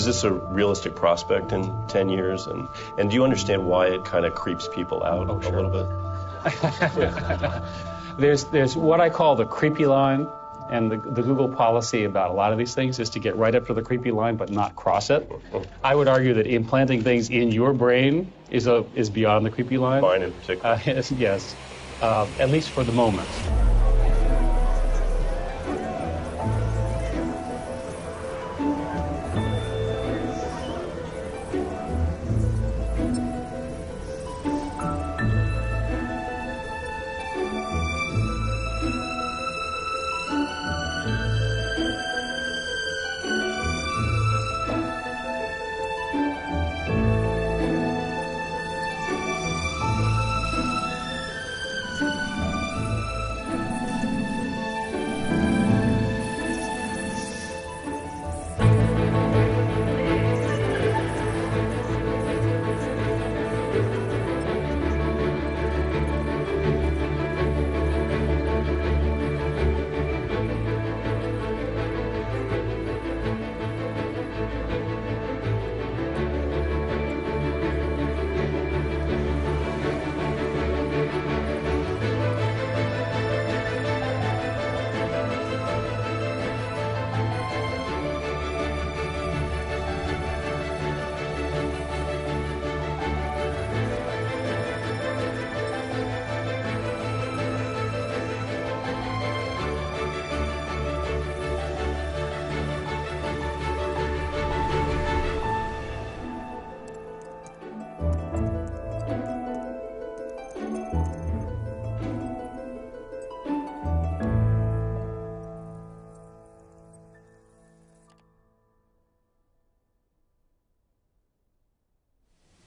Is this a realistic prospect in 10 years? And do you understand why it kind of creeps people out a little bit? There's what I call the creepy line, and the Google policy about a lot of these things is to get right up to the creepy line but not cross it. I would argue that implanting things in your brain is beyond the creepy line. Mine in particular. Yes, at least for the moment.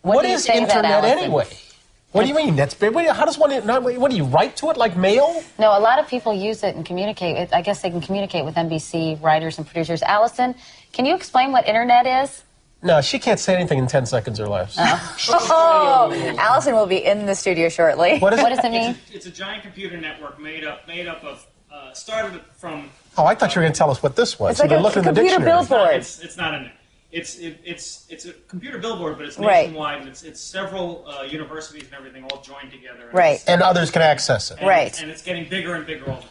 What is internet anyway? What do you mean? How does one? What do you write to it like mail? No, a lot of people use it and communicate. I guess they can communicate with NBC writers and producers. Allison, can you explain what internet is? No, she can't say anything in 10 seconds or less. Oh, Allison will be in the studio shortly. What does it mean? It's a giant computer network made up of started from. Oh, I thought you were going to tell us what this was. It's like a computer billboard. It's not in there. It's a computer billboard, but it's nationwide, and it's several universities and everything all joined together. Right. And others can access it. Right. And it's getting bigger and bigger all the time.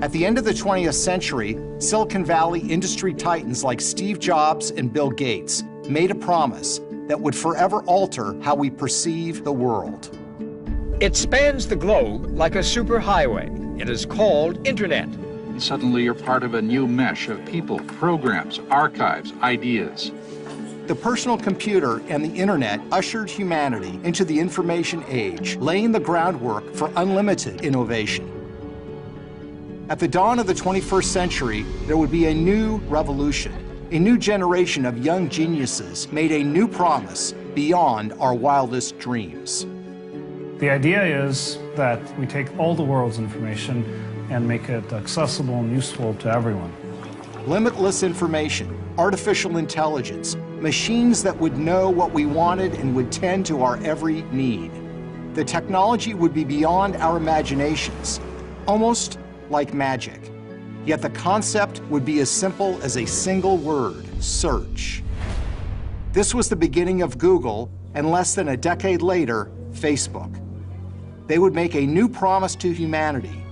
At the end of the 20th century, Silicon Valley industry titans like Steve Jobs and Bill Gates made a promise that would forever alter how we perceive the world. It spans the globe like a superhighway. It is called Internet. Suddenly you're part of a new mesh of people, programs, archives, ideas. The personal computer and the Internet ushered humanity into the information age, laying the groundwork for unlimited innovation. At the dawn of the 21st century, there would be a new revolution. A new generation of young geniuses made a new promise beyond our wildest dreams. The idea is that we take all the world's information and make it accessible and useful to everyone. Limitless information, artificial intelligence, machines that would know what we wanted and would tend to our every need. The technology would be beyond our imaginations, almost like magic. Yet the concept would be as simple as a single word: search. This was the beginning of Google, and less than a decade later, Facebook. They would make a new promise to humanity.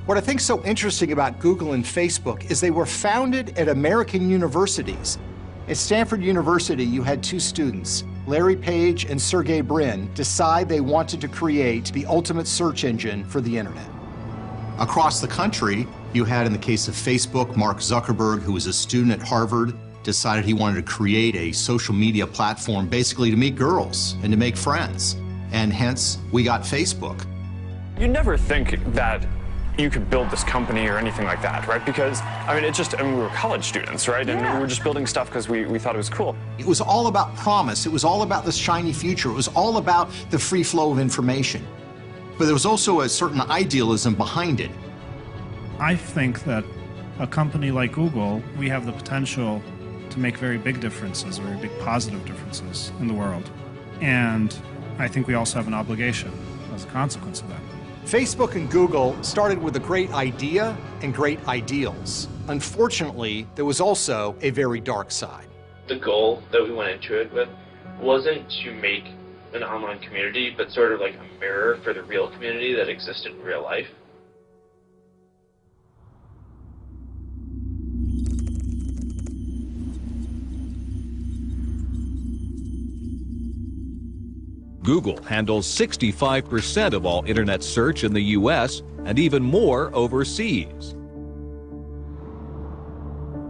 What I think so interesting about Google and Facebook is they were founded at American universities. At Stanford University, you had two students, Larry Page and Sergey Brin, decide they wanted to create the ultimate search engine for the internet. Across the country, you had, in the case of Facebook, Mark Zuckerberg, who was a student at Harvard, decided he wanted to create a social media platform basically to meet girls and to make friends. And hence, we got Facebook. You never think that you could build this company or anything like that, right? Because, we were college students, right? And we were just building stuff because we thought it was cool. It was all about promise. It was all about this shiny future. It was all about the free flow of information. But there was also a certain idealism behind it. I think that a company like Google, we have the potential to make very big differences, very big positive differences in the world. And I think we also have an obligation as a consequence of that. Facebook and Google started with a great idea and great ideals. Unfortunately, there was also a very dark side. The goal that we went into it with wasn't to make an online community, but sort of like a mirror for the real community that existed in real life. Google handles 65% of all internet search in the US and even more overseas.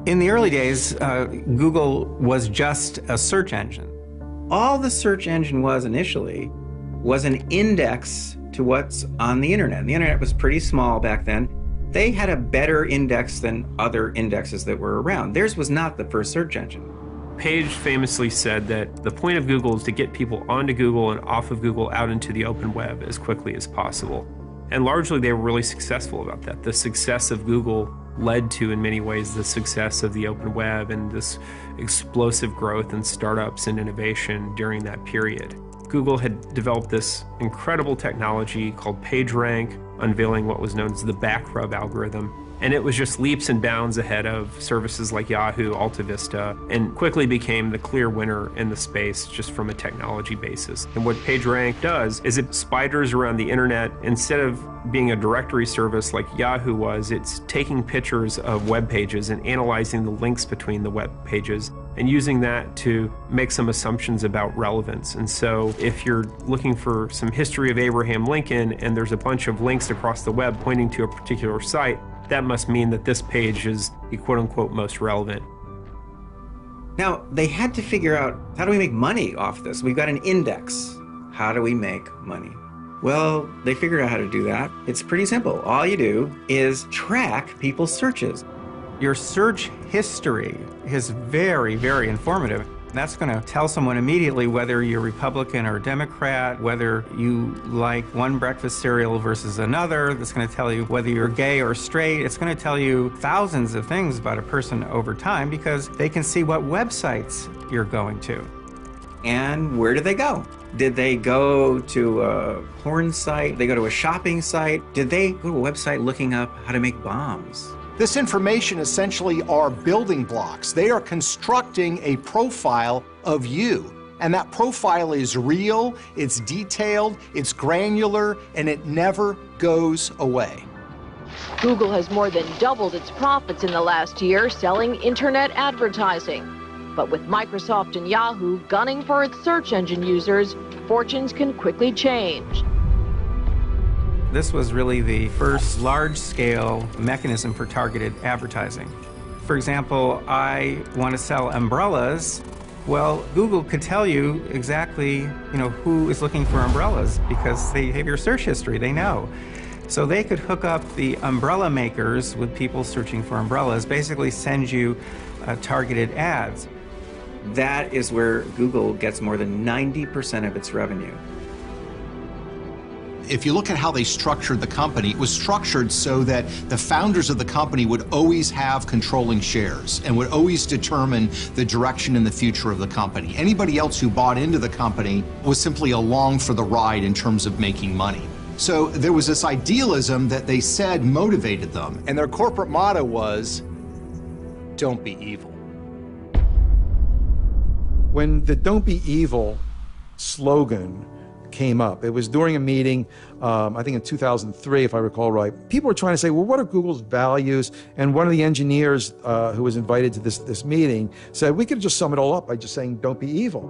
In the early days, Google was just a search engine. All the search engine was initially was an index to what's on the internet. And the internet was pretty small back then. They had a better index than other indexes that were around. Theirs was not the first search engine. Page famously said that the point of Google is to get people onto Google and off of Google out into the open web as quickly as possible. And largely they were really successful about that. The success of Google led to, in many ways, the success of the open web and this explosive growth in startups and innovation during that period. Google had developed this incredible technology called PageRank, unveiling what was known as the backrub algorithm. And it was just leaps and bounds ahead of services like Yahoo, AltaVista, and quickly became the clear winner in the space just from a technology basis. And what PageRank does is it spiders around the internet. Instead of being a directory service like Yahoo was, it's taking pictures of web pages and analyzing the links between the web pages and using that to make some assumptions about relevance. And so if you're looking for some history of Abraham Lincoln and there's a bunch of links across the web pointing to a particular site, that must mean that this page is the quote-unquote most relevant. Now, they had to figure out, how do we make money off this? We've got an index. How do we make money? Well, they figured out how to do that. It's pretty simple. All you do is track people's searches. Your search history is very, very informative. That's going to tell someone immediately whether you're Republican or Democrat, whether you like one breakfast cereal versus another. That's going to tell you whether you're gay or straight. It's going to tell you thousands of things about a person over time because they can see what websites you're going to. And where did they go? Did they go to a porn site? Did they go to a shopping site? Did they go to a website looking up how to make bombs? This information essentially are building blocks. They are constructing a profile of you. And that profile is real, it's detailed, it's granular, and it never goes away. Google has more than doubled its profits in the last year selling internet advertising. But with Microsoft and Yahoo gunning for its search engine users, fortunes can quickly change. This was really the first large-scale mechanism for targeted advertising. For example, I want to sell umbrellas. Well, Google could tell you exactly, who is looking for umbrellas because they have your search history, they know. So they could hook up the umbrella makers with people searching for umbrellas, basically send you targeted ads. That is where Google gets more than 90% of its revenue. If you look at how they structured the company, it was structured so that the founders of the company would always have controlling shares and would always determine the direction and the future of the company. Anybody else who bought into the company was simply along for the ride in terms of making money. So there was this idealism that they said motivated them, and their corporate motto was, "Don't be evil." When the "Don't be evil" slogan came up, it was during a meeting, I think in 2003, if I recall right. People were trying to say, well, what are Google's values? And one of the engineers who was invited to this meeting said, we could just sum it all up by just saying, don't be evil.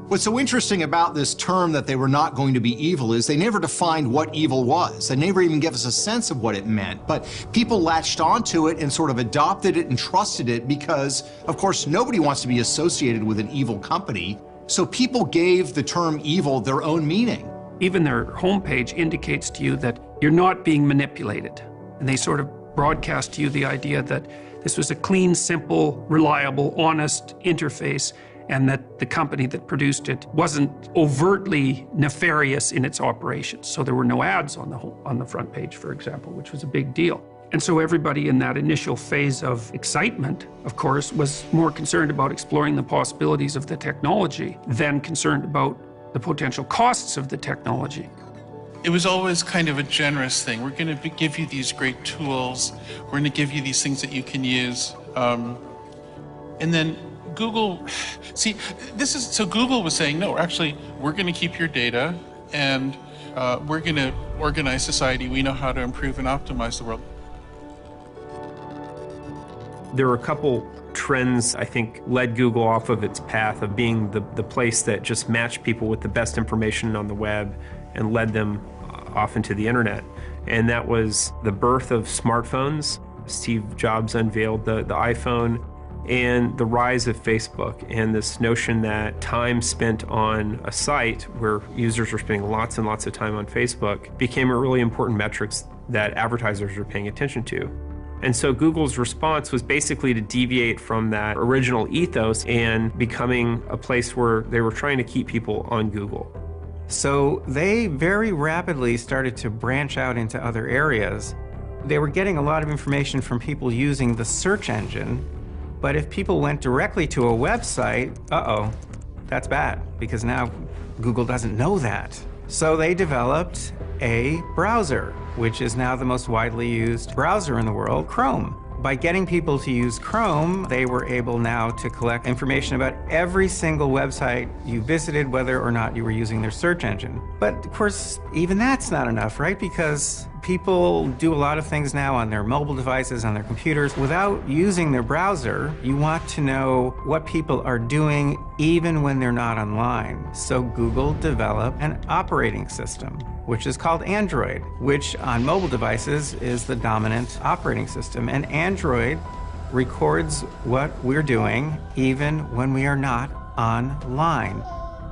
What's so interesting about this term that they were not going to be evil is they never defined what evil was. They never even gave us a sense of what it meant. But people latched onto it and sort of adopted it and trusted it because, of course, nobody wants to be associated with an evil company. So people gave the term evil their own meaning. Even their homepage indicates to you that you're not being manipulated. And they sort of broadcast to you the idea that this was a clean, simple, reliable, honest interface, and that the company that produced it wasn't overtly nefarious in its operations. So there were no ads on the front page, for example, which was a big deal. And so everybody in that initial phase of excitement, of course, was more concerned about exploring the possibilities of the technology than concerned about the potential costs of the technology. it was always kind of a generous thing. We're going to give you these great tools. We're going to give you these things that you can use. And then Google, see, so Google was saying, no, actually, we're going to keep your data and we're going to organize society. We know how to improve and optimize the world. There were a couple trends, I think, led Google off of its path of being the place that just matched people with the best information on the web and led them off into the internet. And that was the birth of smartphones. Steve Jobs unveiled the iPhone, and the rise of Facebook, and this notion that time spent on a site where users were spending lots and lots of time on Facebook became a really important metrics that advertisers were paying attention to. And so Google's response was basically to deviate from that original ethos and becoming a place where they were trying to keep people on Google. So they very rapidly started to branch out into other areas. They were getting a lot of information from people using the search engine, but if people went directly to a website, that's bad, because now Google doesn't know that. So they developed a browser, which is now the most widely used browser in the world, Chrome. By getting people to use Chrome, they were able now to collect information about every single website you visited, whether or not you were using their search engine. But of course, even that's not enough, right? Because people do a lot of things now on their mobile devices, on their computers, without using their browser. You want to know what people are doing even when they're not online. So Google developed an operating system, which is called Android, which on mobile devices is the dominant operating system. And Android records what we're doing even when we are not online.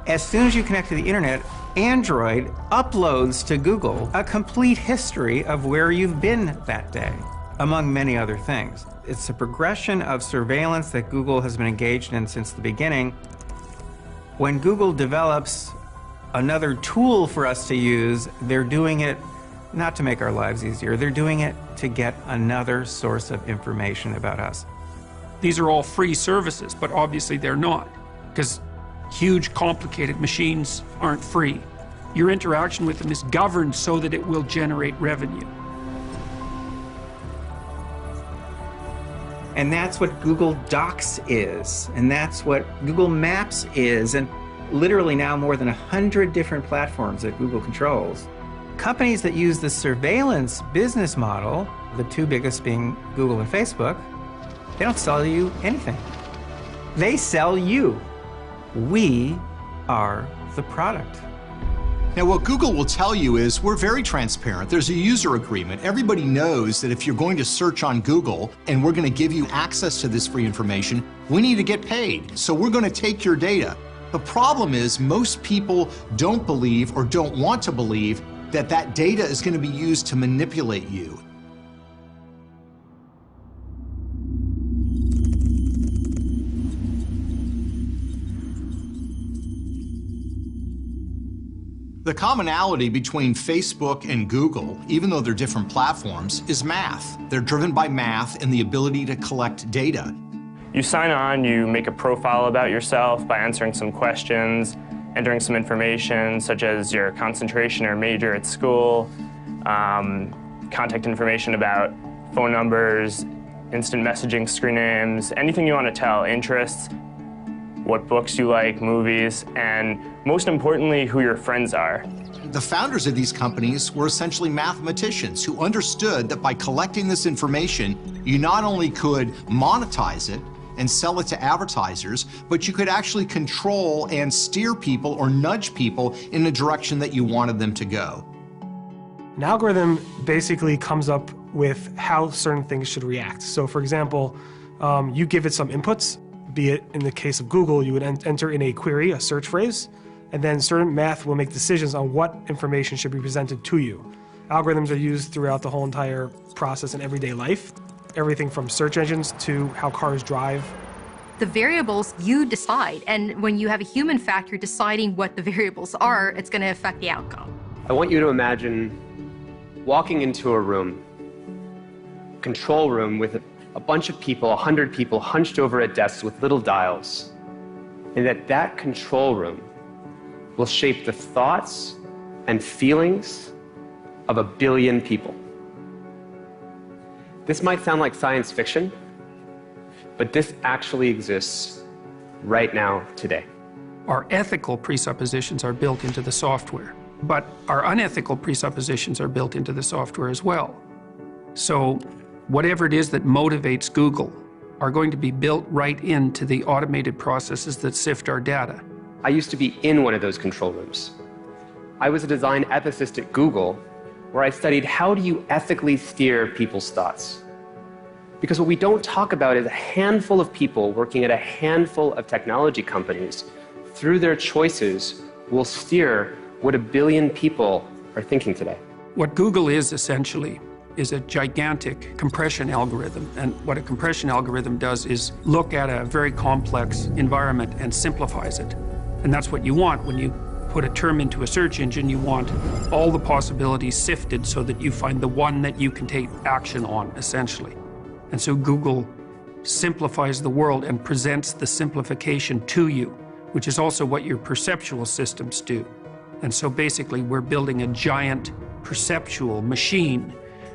As soon as you connect to the internet, Android uploads to Google a complete history of where you've been that day, among many other things. It's a progression of surveillance that Google has been engaged in since the beginning. When Google develops another tool for us to use, they're doing it not to make our lives easier. They're doing it to get another source of information about us. These are all free services, but obviously they're not, because huge, complicated machines aren't free. Your interaction with them is governed so that it will generate revenue. And that's what Google Docs is, and that's what Google Maps is, and literally now more than 100 different platforms that Google controls. Companies that use the surveillance business model, the two biggest being Google and Facebook, they don't sell you anything. They sell you. We are the product. Now, what Google will tell you is we're very transparent. There's a user agreement. Everybody knows that if you're going to search on Google and we're going to give you access to this free information, we need to get paid. So we're going to take your data. The problem is most people don't believe or don't want to believe that that data is going to be used to manipulate you. The commonality between Facebook and Google, even though they're different platforms, is math. They're driven by math and the ability to collect data. You sign on, you make a profile about yourself by answering some questions, entering some information such as your concentration or major at school, contact information about phone numbers, instant messaging screen names, anything you want to tell, interests, what books you like, movies, and most importantly, who your friends are. The founders of these companies were essentially mathematicians who understood that by collecting this information, you not only could monetize it and sell it to advertisers, but you could actually control and steer people or nudge people in the direction that you wanted them to go. An algorithm basically comes up with how certain things should react. So for example, you give it some inputs, be it in the case of Google, you would enter in a query, a search phrase, and then certain math will make decisions on what information should be presented to you. Algorithms are used throughout the whole entire process in everyday life, everything from search engines to how cars drive. The variables you decide, and when you have a human factor deciding what the variables are, it's going to affect the outcome. I want you to imagine walking into a room, control room with a bunch of people, 100 people hunched over at desks with little dials, and that control room will shape the thoughts and feelings of 1 billion people. This might sound like science fiction, but this actually exists right now, today. Our ethical presuppositions are built into the software, but our unethical presuppositions are built into the software as well. So whatever it is that motivates Google are going to be built right into the automated processes that sift our data. I used to be in one of those control rooms. I was a design ethicist at Google, where I studied how do you ethically steer people's thoughts. Because what we don't talk about is a handful of people working at a handful of technology companies, through their choices, will steer what 1 billion people are thinking today. What Google is essentially is a gigantic compression algorithm. And what a compression algorithm does is look at a very complex environment and simplifies it. And that's what you want when you put a term into a search engine. You want all the possibilities sifted so that you find the one that you can take action on, essentially. And so Google simplifies the world and presents the simplification to you, which is also what your perceptual systems do. And so basically we're building a giant perceptual machine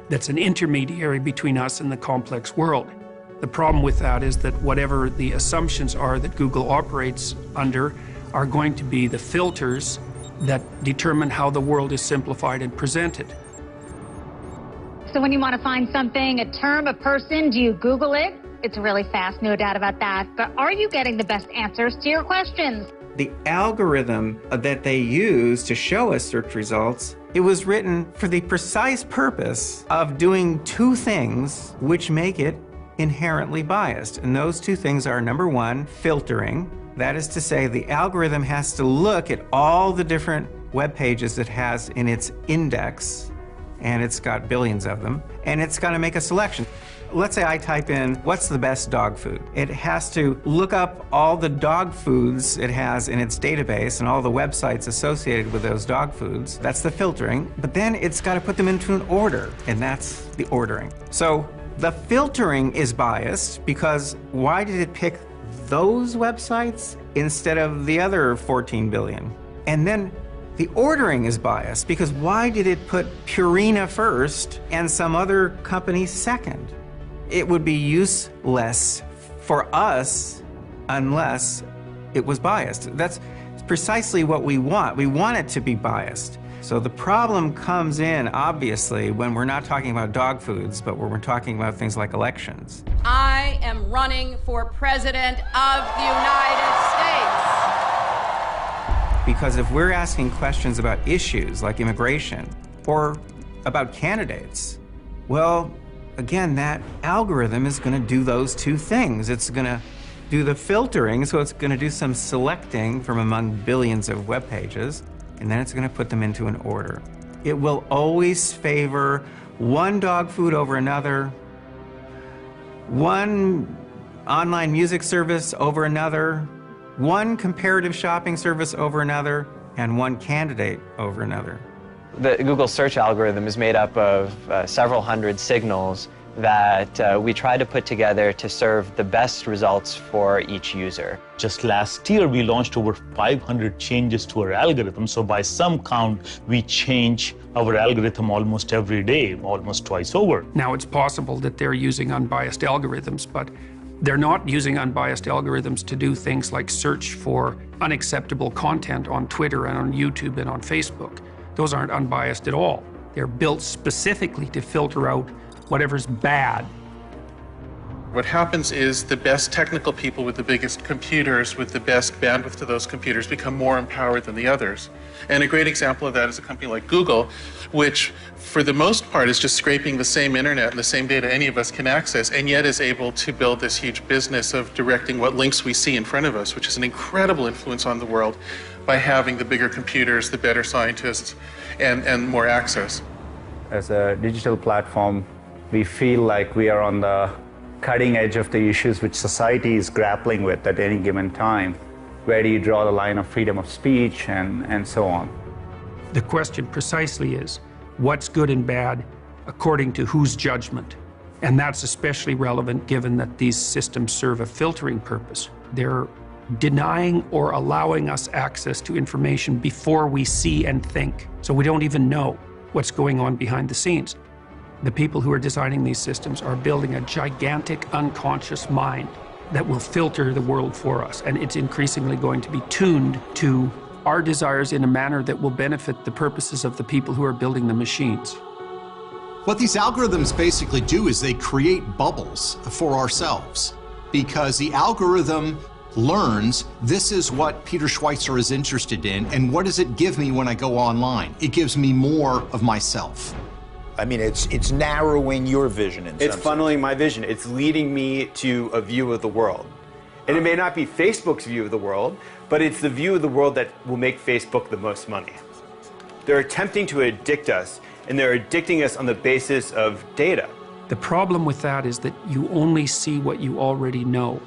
that's an intermediary between us and the complex world. The problem with that is that whatever the assumptions are that Google operates under are going to be the filters that determine how the world is simplified and presented. So when you want to find something, a term, a person, do you Google it? It's really fast, no doubt about that. But are you getting the best answers to your questions? The algorithm that they use to show us search results, it was written for the precise purpose of doing two things which make it inherently biased. And those two things are, number one, filtering. That is to say, the algorithm has to look at all the different web pages it has in its index, and it's got billions of them, and it's got to make a selection. Let's say I type in, what's the best dog food? It has to look up all the dog foods it has in its database and all the websites associated with those dog foods. That's the filtering. But then it's got to put them into an order, and that's the ordering. So the filtering is biased because why did it pick those websites instead of the other 14 billion? And then the ordering is biased because why did it put Purina first and some other company second? It would be useless for us unless it was biased. That's precisely what we want. We want it to be biased. So the problem comes in, obviously, when we're not talking about dog foods, but when we're talking about things like elections. I am running for President of the United States. Because if we're asking questions about issues like immigration or about candidates, well, again, that algorithm is going to do those two things. It's going to do the filtering, so it's going to do some selecting from among billions of web pages, and then it's going to put them into an order. It will always favor one dog food over another, one online music service over another, one comparative shopping service over another, and one candidate over another. The Google search algorithm is made up of several hundred signals that we try to put together to serve the best results for each user. Just last year, we launched over 500 changes to our algorithm. So by some count, we change our algorithm almost every day, almost twice over. Now, it's possible that they're using unbiased algorithms, but they're not using unbiased algorithms to do things like search for unacceptable content on Twitter and on YouTube and on Facebook. Those aren't unbiased at all. They're built specifically to filter out whatever's bad. What happens is the best technical people with the biggest computers, with the best bandwidth to those computers, become more empowered than the others. And a great example of that is a company like Google, which for the most part is just scraping the same internet and the same data any of us can access, and yet is able to build this huge business of directing what links we see in front of us, which is an incredible influence on the world by having the bigger computers, the better scientists, and more access. As a digital platform, we feel like we are on the cutting edge of the issues which society is grappling with at any given time. Where do you draw the line of freedom of speech and so on? The question precisely is, what's good and bad according to whose judgment? And that's especially relevant given that these systems serve a filtering purpose. They're denying or allowing us access to information before we see and think. So we don't even know. what's going on behind the scenes. The people who are designing these systems are building a gigantic unconscious mind that will filter the world for us, and it's increasingly going to be tuned to our desires in a manner that will benefit the purposes of the people who are building the machines. What these algorithms basically do is they create bubbles for ourselves, because the algorithm learns this is what Peter Schweizer is interested in, and what does it give me when I go online? It gives me more of myself. I mean, it's narrowing your vision in some sense. It's funneling my vision. It's leading me to a view of the world. And it may not be Facebook's view of the world, but it's the view of the world that will make Facebook the most money. They're attempting to addict us, and they're addicting us on the basis of data. The problem with that is that you only see what you already know.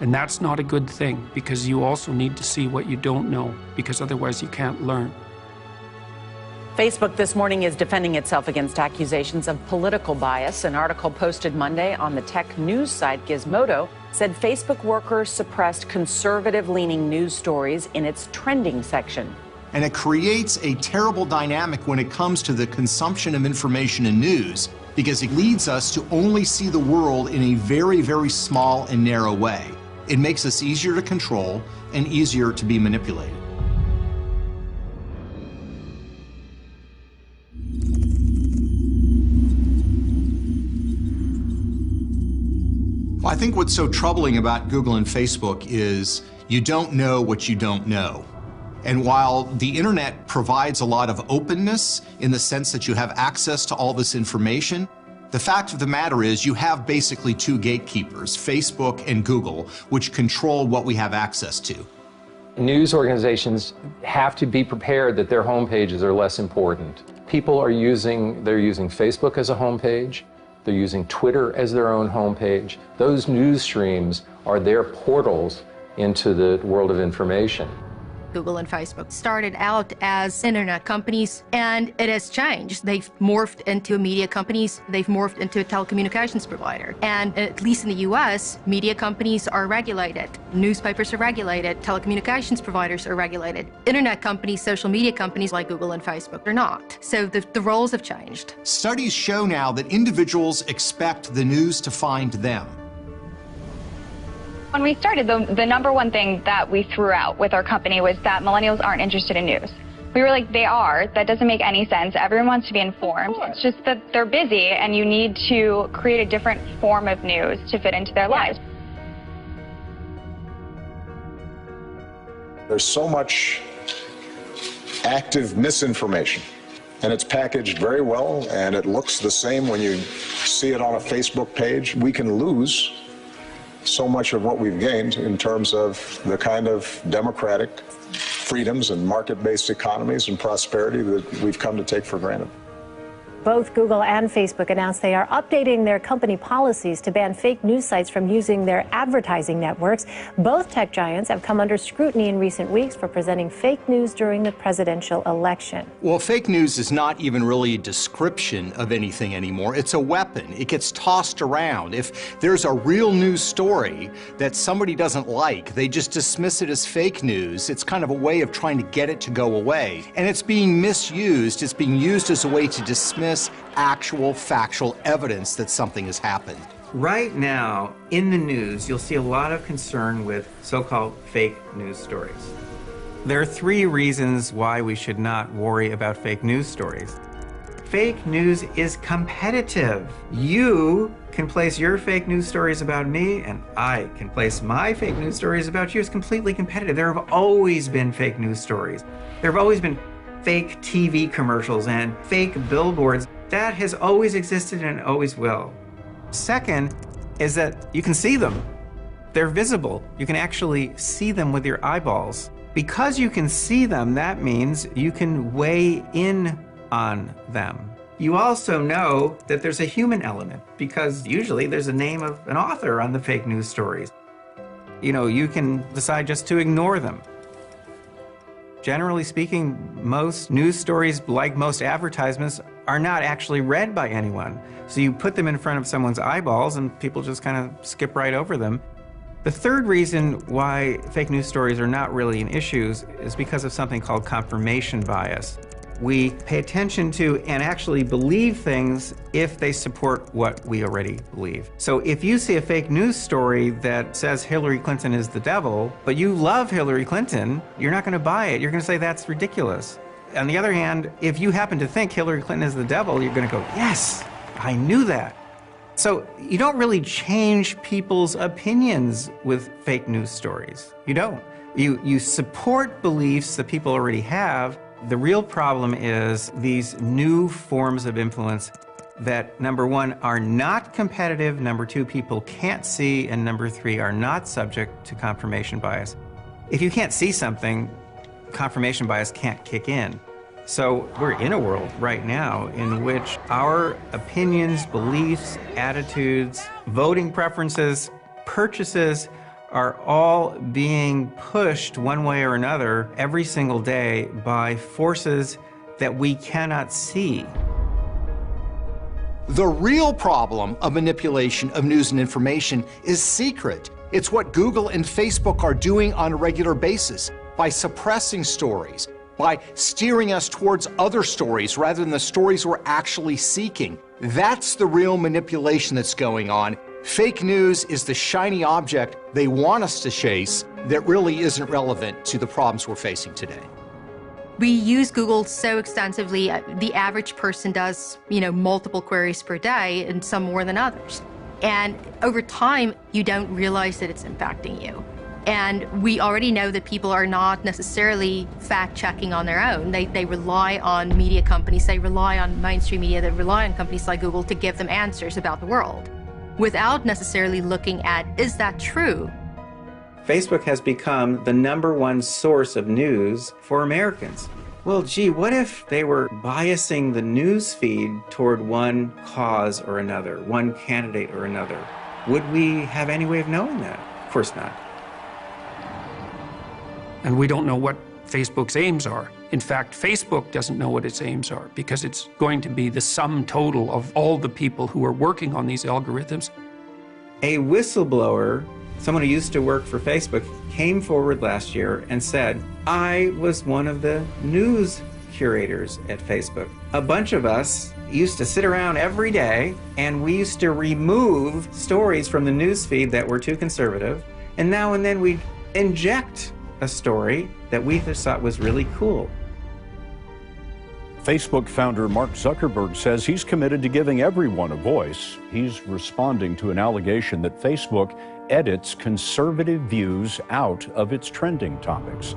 And that's not a good thing, because you also need to see what you don't know, because otherwise you can't learn. Facebook this morning is defending itself against accusations of political bias. An article posted Monday on the tech news site Gizmodo said Facebook workers suppressed conservative-leaning news stories in its trending section. And it creates a terrible dynamic when it comes to the consumption of information and news, because it leads us to only see the world in a very, very small and narrow way. It makes us easier to control and easier to be manipulated. I think what's so troubling about Google and Facebook is you don't know what you don't know. And while the internet provides a lot of openness in the sense that you have access to all this information, the fact of the matter is you have basically two gatekeepers, Facebook and Google, which control what we have access to. News organizations have to be prepared that their homepages are less important. People are using Facebook as a homepage. They're using Twitter as their own homepage. Those news streams are their portals into the world of information. Google and Facebook started out as internet companies, and it has changed. They've morphed into media companies. They've morphed into a telecommunications provider. And at least in the US, media companies are regulated. Newspapers are regulated. Telecommunications providers are regulated. Internet companies, social media companies like Google and Facebook are not. So the roles have changed. Studies show now that individuals expect the news to find them. When we started, the number one thing that we threw out with our company was that millennials aren't interested in news. We were like, they are. That doesn't make any sense. Everyone wants to be informed. It's just that they're busy, and you need to create a different form of news to fit into their lives. There's so much active misinformation, and it's packaged very well, and it looks the same when you see it on a Facebook page. We can lose so much of what we've gained in terms of the kind of democratic freedoms and market-based economies and prosperity that we've come to take for granted. Both Google and Facebook announced they are updating their company policies to ban fake news sites from using their advertising networks. Both tech giants have come under scrutiny in recent weeks for presenting fake news during the presidential election. Well, fake news is not even really a description of anything anymore. It's a weapon. It gets tossed around. If there's a real news story that somebody doesn't like, they just dismiss it as fake news. It's kind of a way of trying to get it to go away. And it's being misused. It's being used as a way to dismiss actual factual evidence that something has happened. Right now, in the news, you'll see a lot of concern with so-called fake news stories. There are three reasons why we should not worry about fake news stories. Fake news is competitive. You can place your fake news stories about me, and I can place my fake news stories about you. It's completely competitive. There have always been fake news stories. There have always been fake TV commercials and fake billboards. That has always existed and always will. Second is that you can see them. They're visible. You can actually see them with your eyeballs. Because you can see them, that means you can weigh in on them. You also know that there's a human element, because usually there's a name of an author on the fake news stories. You know, you can decide just to ignore them. Generally speaking, most news stories, like most advertisements, are not actually read by anyone. So you put them in front of someone's eyeballs and people just kind of skip right over them. The third reason why fake news stories are not really an issue is because of something called confirmation bias. We pay attention to and actually believe things if they support what we already believe. So if you see a fake news story that says Hillary Clinton is the devil, but you love Hillary Clinton, you're not going to buy it. You're going to say that's ridiculous. On the other hand, if you happen to think Hillary Clinton is the devil, you're going to go, yes, I knew that. So you don't really change people's opinions with fake news stories. You don't. You support beliefs that people already have. The real problem is these new forms of influence that, number one, are not competitive, number two, people can't see, and number three, are not subject to confirmation bias. If you can't see something, confirmation bias can't kick in. So we're in a world right now in which our opinions, beliefs, attitudes, voting preferences, purchases are all being pushed one way or another every single day by forces that we cannot see. The real problem of manipulation of news and information is secret. It's what Google and Facebook are doing on a regular basis by suppressing stories, by steering us towards other stories rather than the stories we're actually seeking. That's the real manipulation that's going on. Fake news is the shiny object they want us to chase that really isn't relevant to the problems we're facing today. We use Google so extensively. The average person does, multiple queries per day, and some more than others. And over time, you don't realize that it's impacting you. And we already know that people are not necessarily fact-checking on their own. They rely on media companies, they rely on mainstream media, they rely on companies like Google to give them answers about the world, without necessarily looking at, is that true? Facebook has become the #1 source of news for Americans. Well, gee, what if they were biasing the news feed toward one cause or another, one candidate or another? Would we have any way of knowing that? Of course not. And we don't know what Facebook's aims are. In fact, Facebook doesn't know what its aims are because it's going to be the sum total of all the people who are working on these algorithms. A whistleblower, someone who used to work for Facebook, came forward last year and said, I was one of the news curators at Facebook. A bunch of us used to sit around every day and we used to remove stories from the news feed that were too conservative, and now and then we'd inject a story that we just thought was really cool. Facebook founder Mark Zuckerberg says he's committed to giving everyone a voice. He's responding to an allegation that Facebook edits conservative views out of its trending topics.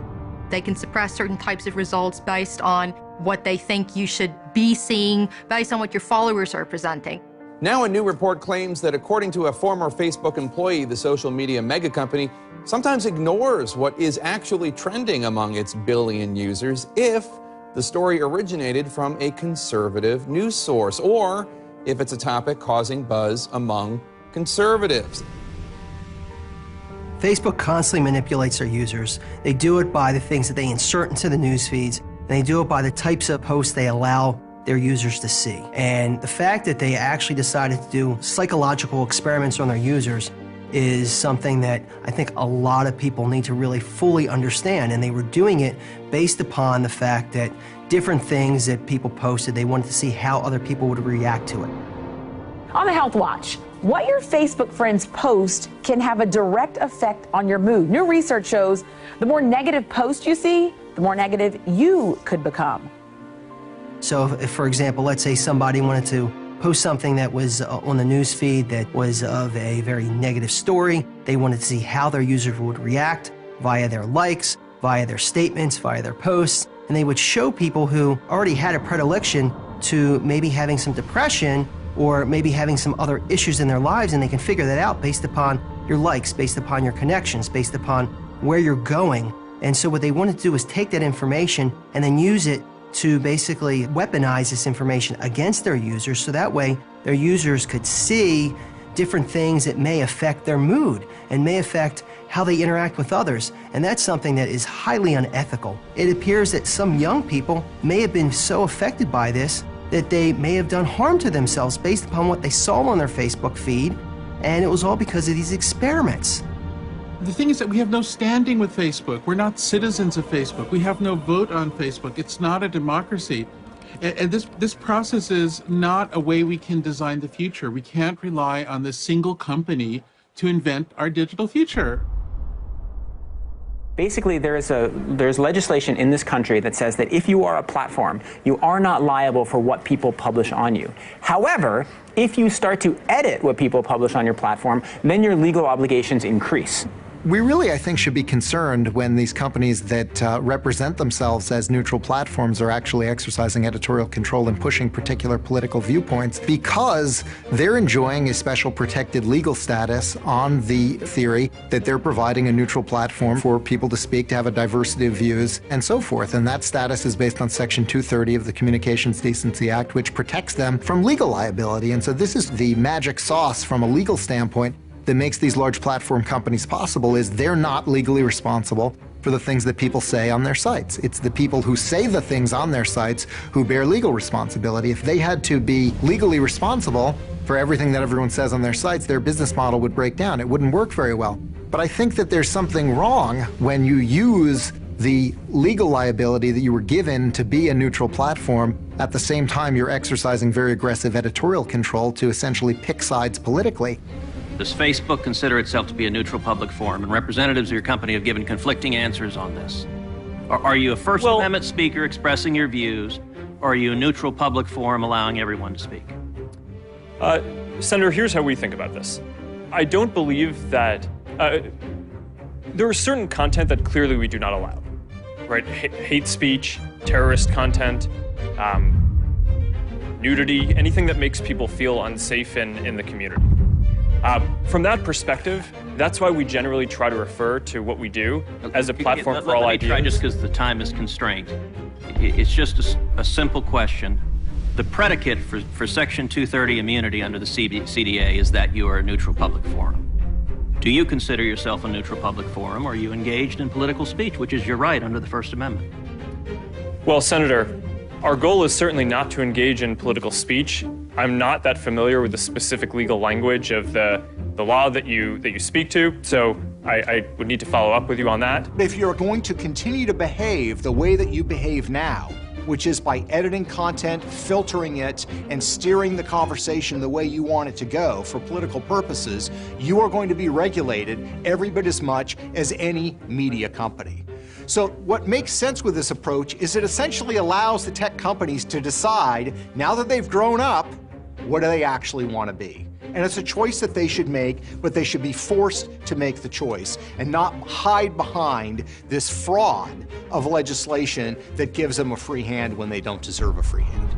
They can suppress certain types of results based on what they think you should be seeing, based on what your followers are presenting. Now a new report claims that according to a former Facebook employee, the social media mega company sometimes ignores what is actually trending among its billion users if the story originated from a conservative news source, or if it's a topic causing buzz among conservatives. Facebook constantly manipulates their users. They do it by the things that they insert into the news feeds. They do it by the types of posts they allow their users to see. And the fact that they actually decided to do psychological experiments on their users is something that I think a lot of people need to really fully understand. And they were doing it based upon the fact that different things that people posted, they wanted to see how other people would react to it. On the Health Watch, what your Facebook friends post can have a direct effect on your mood. New research shows the more negative posts you see, the more negative you could become. So if, for example, let's say somebody wanted to post something that was on the news feed that was of a very negative story, they wanted to see how their users would react via their likes, via their statements, via their posts, and they would show people who already had a predilection to maybe having some depression or maybe having some other issues in their lives, and they can figure that out based upon your likes, based upon your connections, based upon where you're going. And so what they wanted to do is take that information and then use it to basically weaponize this information against their users, so that way their users could see different things that may affect their mood and may affect how they interact with others. And that's something that is highly unethical. It appears that some young people may have been so affected by this that they may have done harm to themselves based upon what they saw on their Facebook feed, and it was all because of these experiments. The thing is that we have no standing with Facebook. We're not citizens of Facebook. We have no vote on Facebook. It's not a democracy. And this process is not a way we can design the future. We can't rely on this single company to invent our digital future. Basically, there's legislation in this country that says that if you are a platform, you are not liable for what people publish on you. However, if you start to edit what people publish on your platform, then your legal obligations increase. We really, I think, should be concerned when these companies that represent themselves as neutral platforms are actually exercising editorial control and pushing particular political viewpoints, because they're enjoying a special protected legal status on the theory that they're providing a neutral platform for people to speak, to have a diversity of views, and so forth. And that status is based on Section 230 of the Communications Decency Act, which protects them from legal liability. And so this is the magic sauce from a legal standpoint that makes these large platform companies possible, is they're not legally responsible for the things that people say on their sites. It's the people who say the things on their sites who bear legal responsibility. If they had to be legally responsible for everything that everyone says on their sites, their business model would break down. It wouldn't work very well. But I think that there's something wrong when you use the legal liability that you were given to be a neutral platform. At the same time, you're exercising very aggressive editorial control to essentially pick sides politically. Does Facebook consider itself to be a neutral public forum? And representatives of your company have given conflicting answers on this. Are you a First Amendment speaker expressing your views, or are you a neutral public forum allowing everyone to speak? Senator, here's how we think about this. I don't believe that there is certain content that clearly we do not allow, right? Hate speech, terrorist content, nudity, anything that makes people feel unsafe in the community. From that perspective, that's why we generally try to refer to what we do as a platform for all ideas. Let me try, just because the time is constrained. It's just a simple question. The predicate for Section 230 immunity under the CDA is that you are a neutral public forum. Do you consider yourself a neutral public forum, or are you engaged in political speech, which is your right under the First Amendment? Well, Senator, our goal is certainly not to engage in political speech. I'm not that familiar with the specific legal language of the law that you speak to, so I would need to follow up with you on that. If you're going to continue to behave the way that you behave now, which is by editing content, filtering it, and steering the conversation the way you want it to go for political purposes, you are going to be regulated every bit as much as any media company. So what makes sense with this approach is it essentially allows the tech companies to decide, now that they've grown up, what do they actually want to be? And it's a choice that they should make, but they should be forced to make the choice and not hide behind this fraud of legislation that gives them a free hand when they don't deserve a free hand.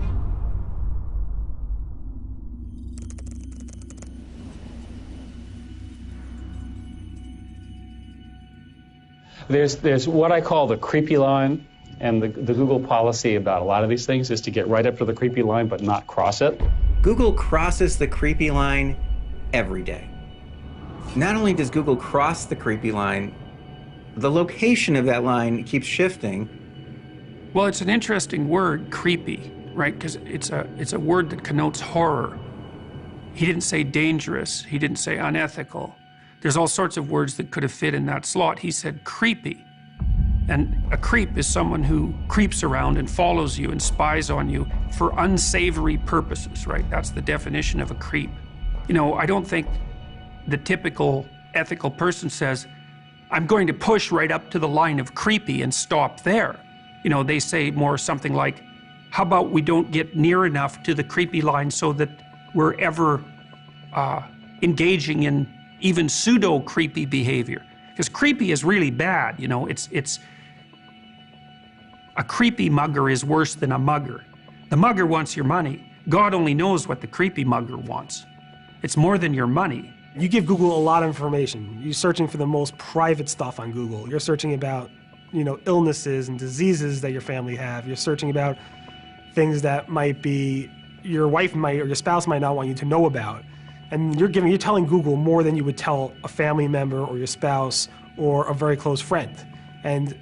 There's what I call the creepy line, and the Google policy about a lot of these things is to get right up to the creepy line but not cross it. Google crosses the creepy line every day. Not only does Google cross the creepy line, the location of that line keeps shifting. Well, it's an interesting word, creepy, right? Because it's a word that connotes horror. He didn't say dangerous. He didn't say unethical. There's all sorts of words that could have fit in that slot. He said creepy. And a creep is someone who creeps around and follows you and spies on you for unsavory purposes, right? That's the definition of a creep. You know, I don't think the typical ethical person says, I'm going to push right up to the line of creepy and stop there. You know, they say more something like, how about we don't get near enough to the creepy line so that we're ever engaging in even pseudo-creepy behavior. Because creepy is really bad, you know, it's a creepy mugger is worse than a mugger. The mugger wants your money. God only knows what the creepy mugger wants. It's more than your money. You give Google a lot of information. You're searching for the most private stuff on Google. You're searching about, you know, illnesses and diseases that your family have. You're searching about things that might be, your wife might or your spouse might not want you to know about. And you're telling Google more than you would tell a family member or your spouse or a very close friend. And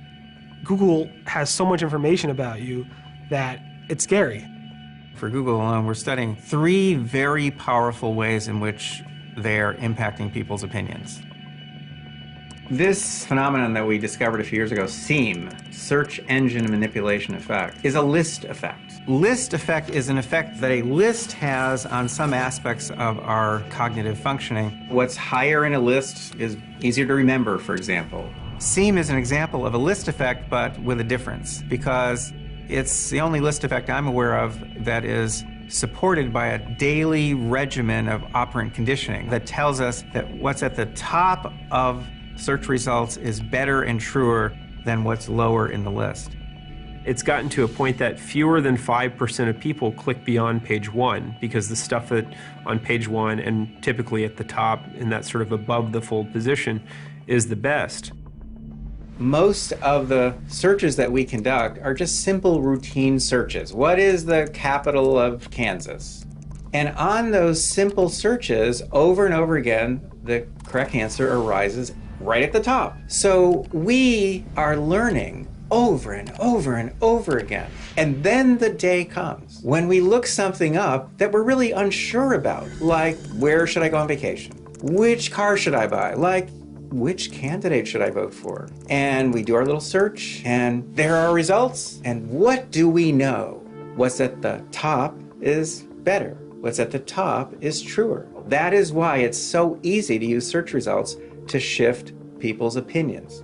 Google has so much information about you that it's scary. For Google alone, we're studying 3 very powerful ways in which they're impacting people's opinions. This phenomenon that we discovered a few years ago, SEAM, Search Engine Manipulation Effect, is a list effect. List effect is an effect that a list has on some aspects of our cognitive functioning. What's higher in a list is easier to remember, for example. SEAM is an example of a list effect, but with a difference, because it's the only list effect I'm aware of that is supported by a daily regimen of operant conditioning that tells us that what's at the top of search results is better and truer than what's lower in the list. It's gotten to a point that fewer than 5% of people click beyond page 1 because the stuff that on page 1 and typically at the top in that sort of above the fold position is the best. Most of the searches that we conduct are just simple routine searches. What is the capital of Kansas? And on those simple searches, over and over again, the correct answer arises right at the top. So we are learning over and over and over again. And then the day comes when we look something up that we're really unsure about, like where should I go on vacation? Which car should I buy? Like which candidate should I vote for? And we do our little search and there are results. And what do we know? What's at the top is better. What's at the top is truer. That is why it's so easy to use search results to shift people's opinions.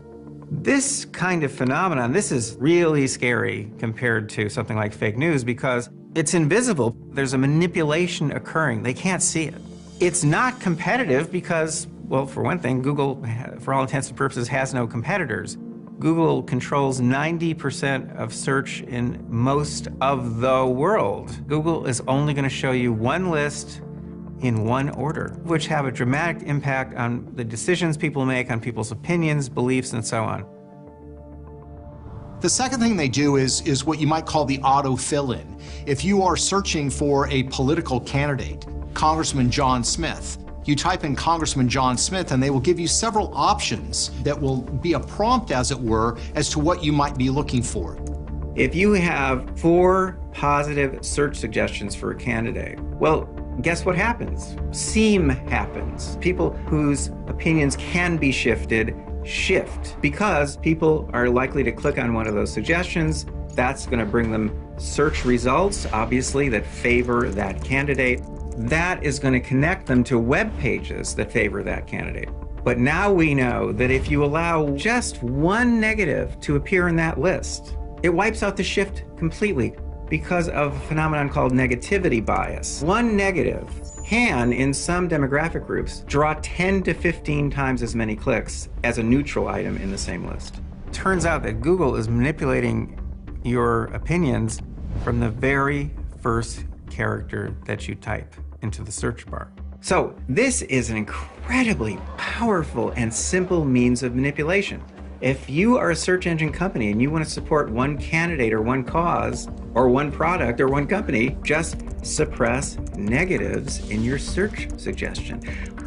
This kind of phenomenon, this is really scary compared to something like fake news because it's invisible. There's a manipulation occurring. They can't see it. It's not competitive because, well, for one thing, Google, for all intents and purposes, has no competitors. Google controls 90% of search in most of the world. Google is only going to show you one list in one order, which have a dramatic impact on the decisions people make, on people's opinions, beliefs, and so on. The second thing they do is what you might call the auto fill-in. If you are searching for a political candidate, Congressman John Smith, you type in Congressman John Smith and they will give you several options that will be a prompt, as it were, as to what you might be looking for. If you have 4 positive search suggestions for a candidate, well, guess what happens? SEAM happens. People whose opinions can be shifted shift because people are likely to click on one of those suggestions. That's going to bring them search results, obviously, that favor that candidate. That is going to connect them to web pages that favor that candidate. But now we know that if you allow just one negative to appear in that list, it wipes out the shift completely because of a phenomenon called negativity bias. One negative can, in some demographic groups, draw 10 to 15 times as many clicks as a neutral item in the same list. Turns out that Google is manipulating your opinions from the very first character that you type into the search bar. So this is an incredibly powerful and simple means of manipulation. If you are a search engine company and you want to support one candidate or one cause or one product or one company, just suppress negatives in your search suggestion.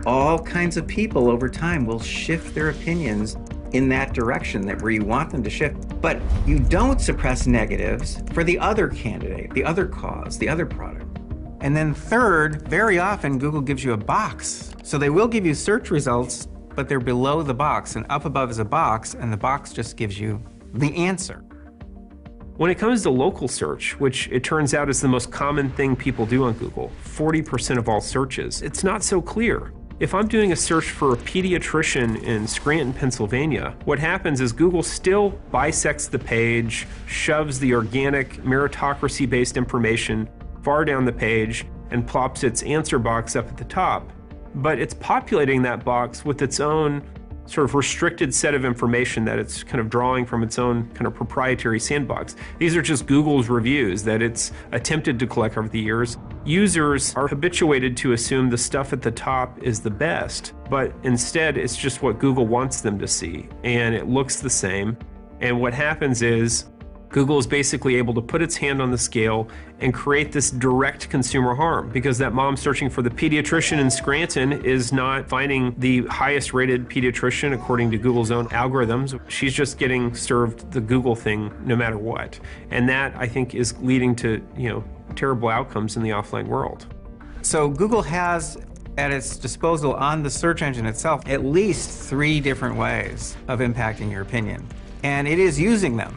All kinds of people over time will shift their opinions in that direction where you want them to shift. But you don't suppress negatives for the other candidate, the other cause, the other product. And then third, very often Google gives you a box. So they will give you search results, but they're below the box, and up above is a box, and the box just gives you the answer. When it comes to local search, which it turns out is the most common thing people do on Google, 40% of all searches, it's not so clear. If I'm doing a search for a pediatrician in Scranton, Pennsylvania, what happens is Google still bisects the page, shoves the organic meritocracy-based information far down the page, and plops its answer box up at the top. But it's populating that box with its own sort of restricted set of information that it's kind of drawing from its own kind of proprietary sandbox. These are just Google's reviews that it's attempted to collect over the years. Users are habituated to assume the stuff at the top is the best, but instead it's just what Google wants them to see, and it looks the same. And what happens is Google is basically able to put its hand on the scale and create this direct consumer harm, because that mom searching for the pediatrician in Scranton is not finding the highest rated pediatrician according to Google's own algorithms. She's just getting served the Google thing no matter what. And that, I think, is leading to, terrible outcomes in the offline world. So Google has at its disposal on the search engine itself at least 3 different ways of impacting your opinion. And it is using them.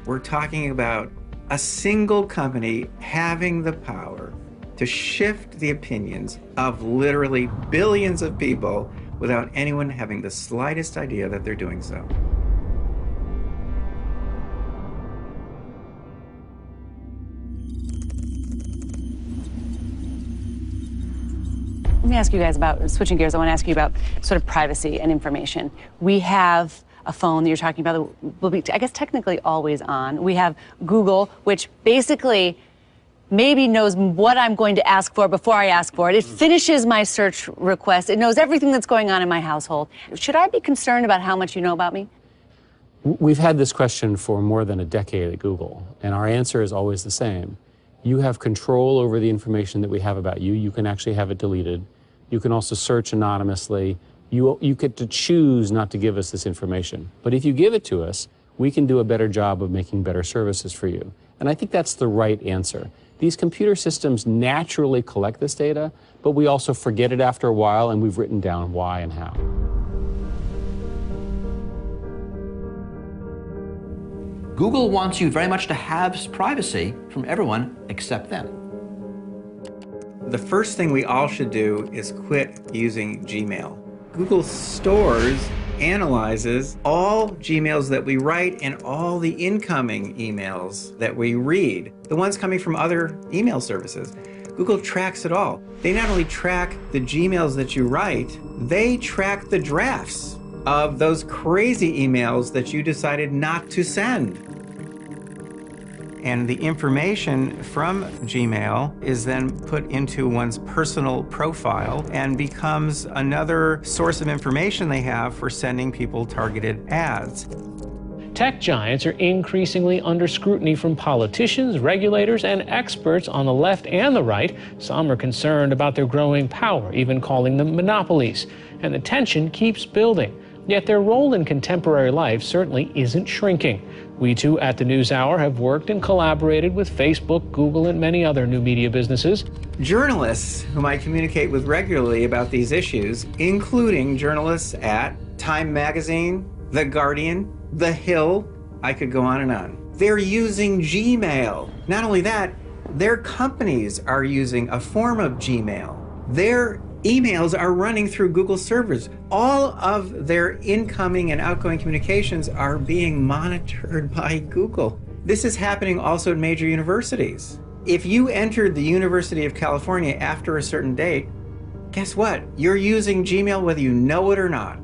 We're talking about a single company having the power to shift the opinions of literally billions of people without anyone having the slightest idea that they're doing so. Let me ask you guys about, switching gears, I want to ask you about sort of privacy and information. We have a phone that you're talking about that will be, I guess, technically always on. We have Google, which basically maybe knows what I'm going to ask for before I ask for it. It finishes my search request. It knows everything that's going on in my household. Should I be concerned about how much you know about me? We've had this question for more than a decade at Google, and our answer is always the same. You have control over the information that we have about you. You can actually have it deleted. You can also search anonymously. You get to choose not to give us this information. But if you give it to us, we can do a better job of making better services for you. And I think that's the right answer. These computer systems naturally collect this data, but we also forget it after a while, and we've written down why and how. Google wants you very much to have privacy from everyone except them. The first thing we all should do is quit using Gmail. Google stores, analyzes all Gmails that we write and all the incoming emails that we read, the ones coming from other email services. Google tracks it all. They not only track the Gmails that you write, they track the drafts of those crazy emails that you decided not to send. And the information from Gmail is then put into one's personal profile and becomes another source of information they have for sending people targeted ads. Tech giants are increasingly under scrutiny from politicians, regulators, and experts on the left and the right. Some are concerned about their growing power, even calling them monopolies. And the tension keeps building. Yet their role in contemporary life certainly isn't shrinking. We too at the NewsHour have worked and collaborated with Facebook, Google, and many other new media businesses. Journalists whom I communicate with regularly about these issues, including journalists at Time Magazine, The Guardian, The Hill, I could go on and on. They're using Gmail. Not only that, their companies are using a form of Gmail. Their emails are running through Google servers. All of their incoming and outgoing communications are being monitored by Google. This is happening also at major universities. If you entered the University of California after a certain date, guess what? You're using Gmail whether you know it or not.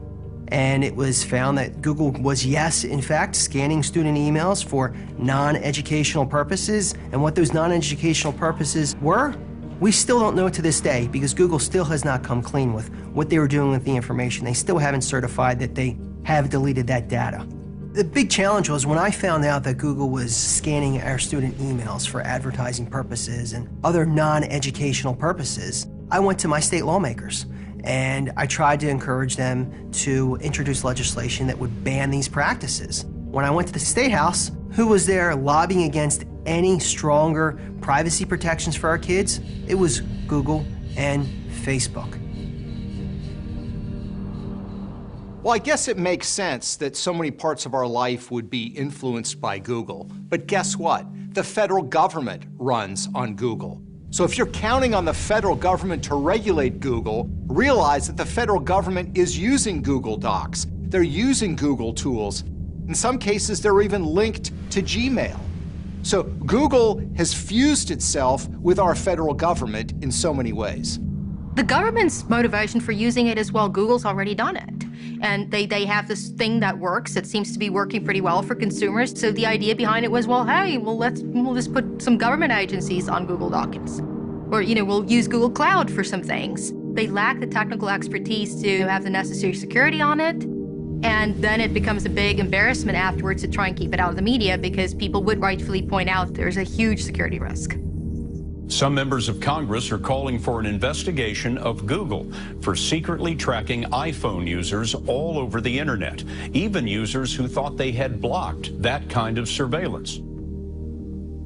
And it was found that Google was, yes, in fact, scanning student emails for non-educational purposes. And what those non-educational purposes were, we still don't know to this day, because Google still has not come clean with what they were doing with the information. They still haven't certified that they have deleted that data. The big challenge was when I found out that Google was scanning our student emails for advertising purposes and other non-educational purposes, I went to my state lawmakers and I tried to encourage them to introduce legislation that would ban these practices. When I went to the State House, who was there lobbying against any stronger privacy protections for our kids? It was Google and Facebook. Well, I guess it makes sense that so many parts of our life would be influenced by Google. But guess what? The federal government runs on Google. So if you're counting on the federal government to regulate Google, realize that the federal government is using Google Docs. They're using Google tools. In some cases, they're even linked to Gmail. So Google has fused itself with our federal government in so many ways. The government's motivation for using it is, well, Google's already done it. And they have this thing that works. It seems to be working pretty well for consumers. So the idea behind it was, well, hey, we'll just put some government agencies on Google Documents. Or, we'll use Google Cloud for some things. They lack the technical expertise to have the necessary security on it. And then it becomes a big embarrassment afterwards to try and keep it out of the media because people would rightfully point out there's a huge security risk. Some members of Congress are calling for an investigation of Google for secretly tracking iPhone users all over the internet, even users who thought they had blocked that kind of surveillance.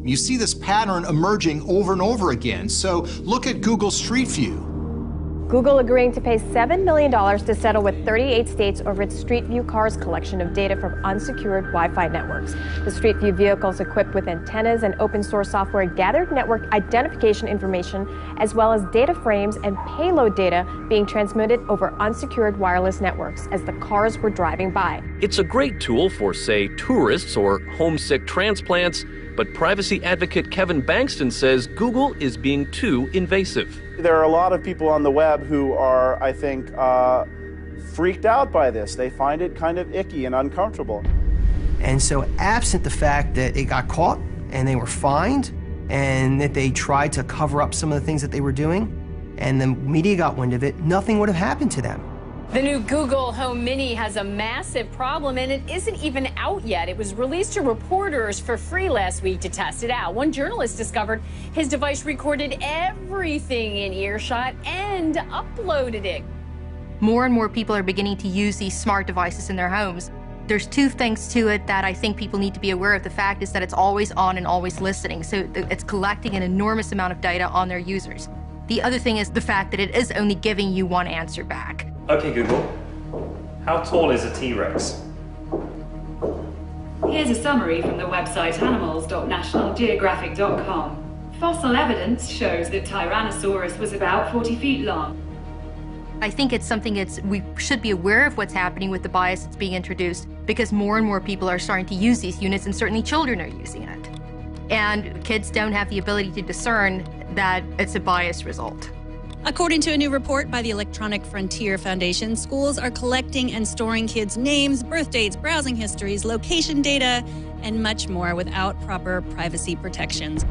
You see this pattern emerging over and over again. So look at Google Street View. Google agreeing to pay $7 million to settle with 38 states over its Street View Cars collection of data from unsecured Wi-Fi networks. The Street View vehicles equipped with antennas and open source software gathered network identification information, as well as data frames and payload data being transmitted over unsecured wireless networks as the cars were driving by. It's a great tool for, say, tourists or homesick transplants, but privacy advocate Kevin Bankston says Google is being too invasive. There are a lot of people on the web who are, I think, freaked out by this. They find it kind of icky and uncomfortable. And so absent the fact that it got caught and they were fined and that they tried to cover up some of the things that they were doing and the media got wind of it, nothing would have happened to them. The new Google Home Mini has a massive problem, and it isn't even out yet. It was released to reporters for free last week to test it out. One journalist discovered his device recorded everything in earshot and uploaded it. More and more people are beginning to use these smart devices in their homes. There's two things to it that I think people need to be aware of. The fact is that it's always on and always listening, so it's collecting an enormous amount of data on their users. The other thing is the fact that it is only giving you one answer back. Okay, Google, how tall is a T-Rex? Here's a summary from the website animals.nationalgeographic.com. Fossil evidence shows that Tyrannosaurus was about 40 feet long. I think it's something we should be aware of what's happening with the bias that's being introduced, because more and more people are starting to use these units, and certainly children are using it. And kids don't have the ability to discern that it's a biased result. According to a new report by the Electronic Frontier Foundation, schools are collecting and storing kids' names, birth dates, browsing histories, location data, and much more without proper privacy protections.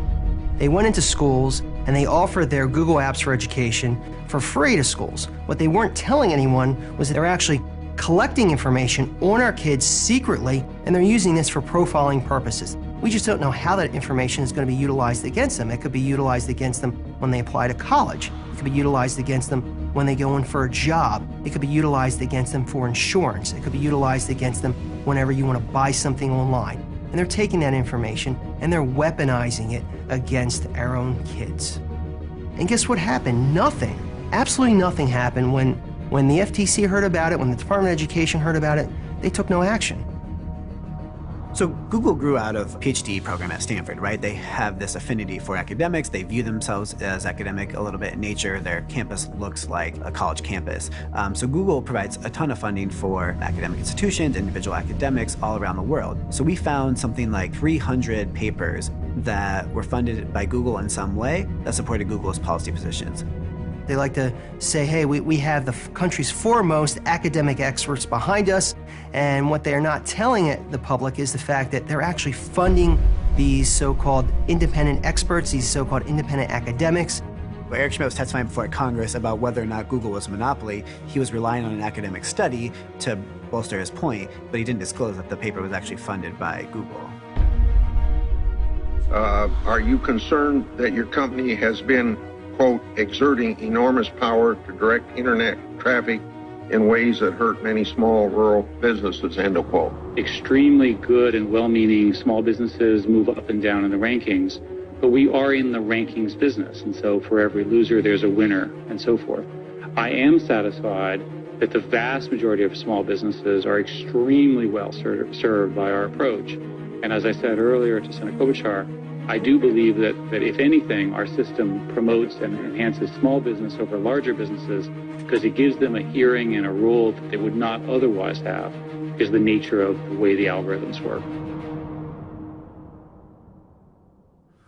They went into schools and they offered their Google Apps for Education for free to schools. What they weren't telling anyone was that they're actually collecting information on our kids secretly, and they're using this for profiling purposes. We just don't know how that information is going to be utilized against them. It could be utilized against them when they apply to college. It could be utilized against them when they go in for a job. It could be utilized against them for insurance. It could be utilized against them whenever you want to buy something online. And they're taking that information and they're weaponizing it against our own kids. And guess what happened? Nothing. Absolutely nothing happened when the FTC heard about it, when the Department of Education heard about it. They took no action. So Google grew out of a PhD program at Stanford, right? They have this affinity for academics. They view themselves as academic a little bit in nature. Their campus looks like a college campus. So Google provides a ton of funding for academic institutions, individual academics all around the world. So we found something like 300 papers that were funded by Google in some way that supported Google's policy positions. They like to say, hey, we have the country's foremost academic experts behind us, and what they're not telling the public is the fact that they're actually funding these so-called independent experts, these so-called independent academics. Eric Schmidt was testifying before Congress about whether or not Google was a monopoly. He was relying on an academic study to bolster his point, but he didn't disclose that the paper was actually funded by Google. Are you concerned that your company has been, quote, exerting enormous power to direct internet traffic in ways that hurt many small rural businesses, end of quote? Extremely good and well-meaning small businesses move up and down in the rankings, but we are in the rankings business, and so for every loser there's a winner and so forth. I am satisfied that the vast majority of small businesses are extremely well served by our approach. And as I said earlier to Senator Klobuchar, I do believe that if anything, our system promotes and enhances small business over larger businesses because it gives them a hearing and a role that they would not otherwise have, is the nature of the way the algorithms work.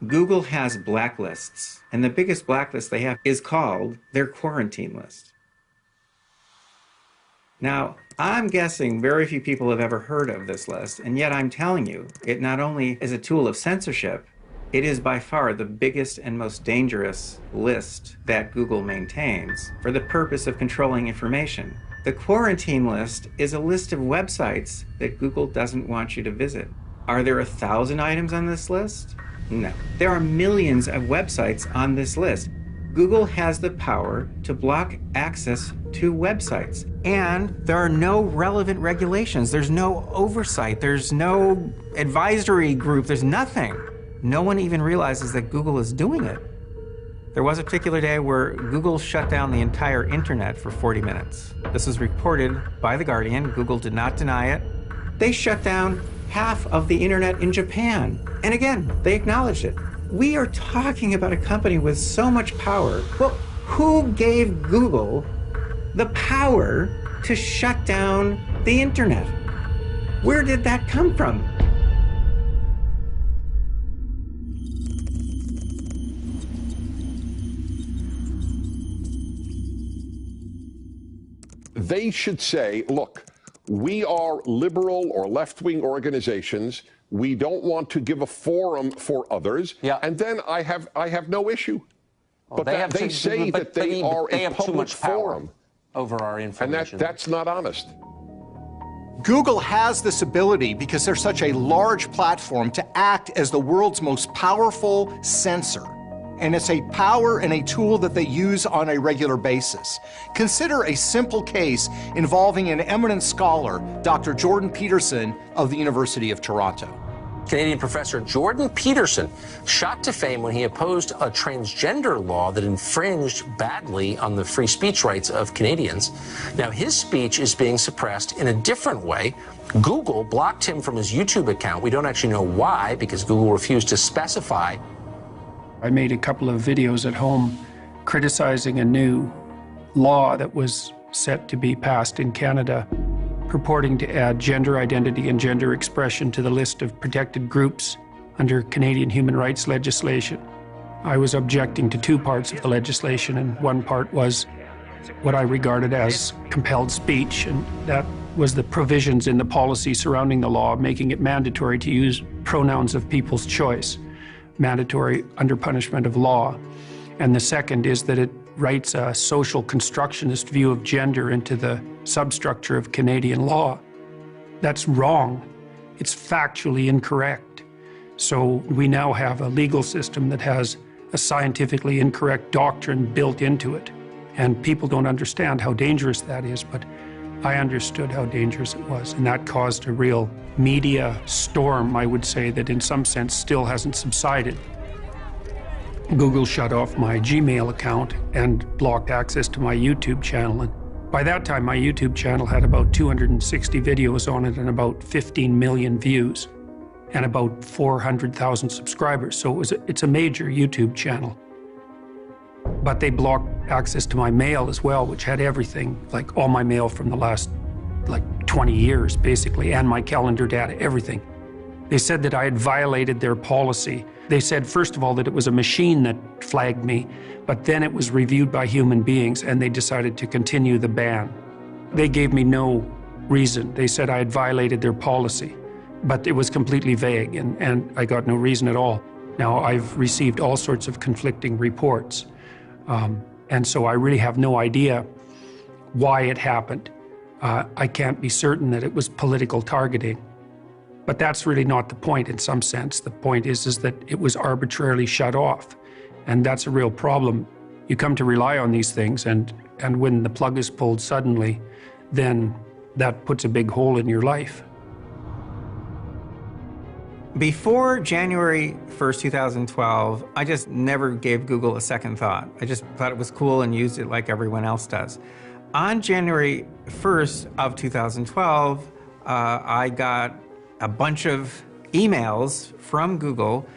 Google has blacklists, and the biggest blacklist they have is called their quarantine list. Now, I'm guessing very few people have ever heard of this list, and yet I'm telling you, it not only is a tool of censorship, it is by far the biggest and most dangerous list that Google maintains for the purpose of controlling information. The quarantine list is a list of websites that Google doesn't want you to visit. Are there 1,000 items on this list? No. There are millions of websites on this list. Google has the power to block access to websites. And there are no relevant regulations. There's no oversight. There's no advisory group. There's nothing. No one even realizes that Google is doing it. There was a particular day where Google shut down the entire internet for 40 minutes. This was reported by The Guardian. Google did not deny it. They shut down half of the internet in Japan. And again, they acknowledged it. We are talking about a company with so much power. Well, who gave Google the power to shut down the internet? Where did that come from? They should say, look, we are liberal or left-wing organizations. We don't want to give a forum for others. Yeah. And then I have no issue. Well, but they say that they are a public forum over our information. And that's not honest. Google has this ability, because they're such a large platform, to act as the world's most powerful censor. And it's a power and a tool that they use on a regular basis. Consider a simple case involving an eminent scholar, Dr. Jordan Peterson of the University of Toronto. Canadian professor Jordan Peterson shot to fame when he opposed a transgender law that infringed badly on the free speech rights of Canadians. Now, his speech is being suppressed in a different way. Google blocked him from his YouTube account. We don't actually know why, because Google refused to specify. I made a couple of videos at home criticizing a new law that was set to be passed in Canada, purporting to add gender identity and gender expression to the list of protected groups under Canadian human rights legislation. I was objecting to two parts of the legislation, and one part was what I regarded as compelled speech, and that was the provisions in the policy surrounding the law, making it mandatory to use pronouns of people's choice, mandatory under punishment of law. And the second is that it writes a social constructionist view of gender into the substructure of Canadian law. That's wrong. It's factually incorrect. So we now have a legal system that has a scientifically incorrect doctrine built into it. And people don't understand how dangerous that is, but I understood how dangerous it was. And that caused a real media storm, I would say, that in some sense still hasn't subsided. Google shut off my Gmail account and blocked access to my YouTube channel. And by that time, my YouTube channel had about 260 videos on it and about 15 million views and about 400,000 subscribers. So it's a major YouTube channel. But they blocked access to my mail as well, which had everything, like all my mail from the last 20 years, basically, and my calendar data, everything. They said that I had violated their policy. They said, first of all, that it was a machine that flagged me, but then it was reviewed by human beings, and they decided to continue the ban. They gave me no reason. They said I had violated their policy, but it was completely vague, and I got no reason at all. Now, I've received all sorts of conflicting reports, and so I really have no idea why it happened. I can't be certain that it was political targeting. But that's really not the point in some sense. The point is that it was arbitrarily shut off. And that's a real problem. You come to rely on these things, and when the plug is pulled suddenly, then that puts a big hole in your life. Before January 1st, 2012, I just never gave Google a second thought. I just thought it was cool and used it like everyone else does. On January 1st of 2012, I got a bunch of emails from Google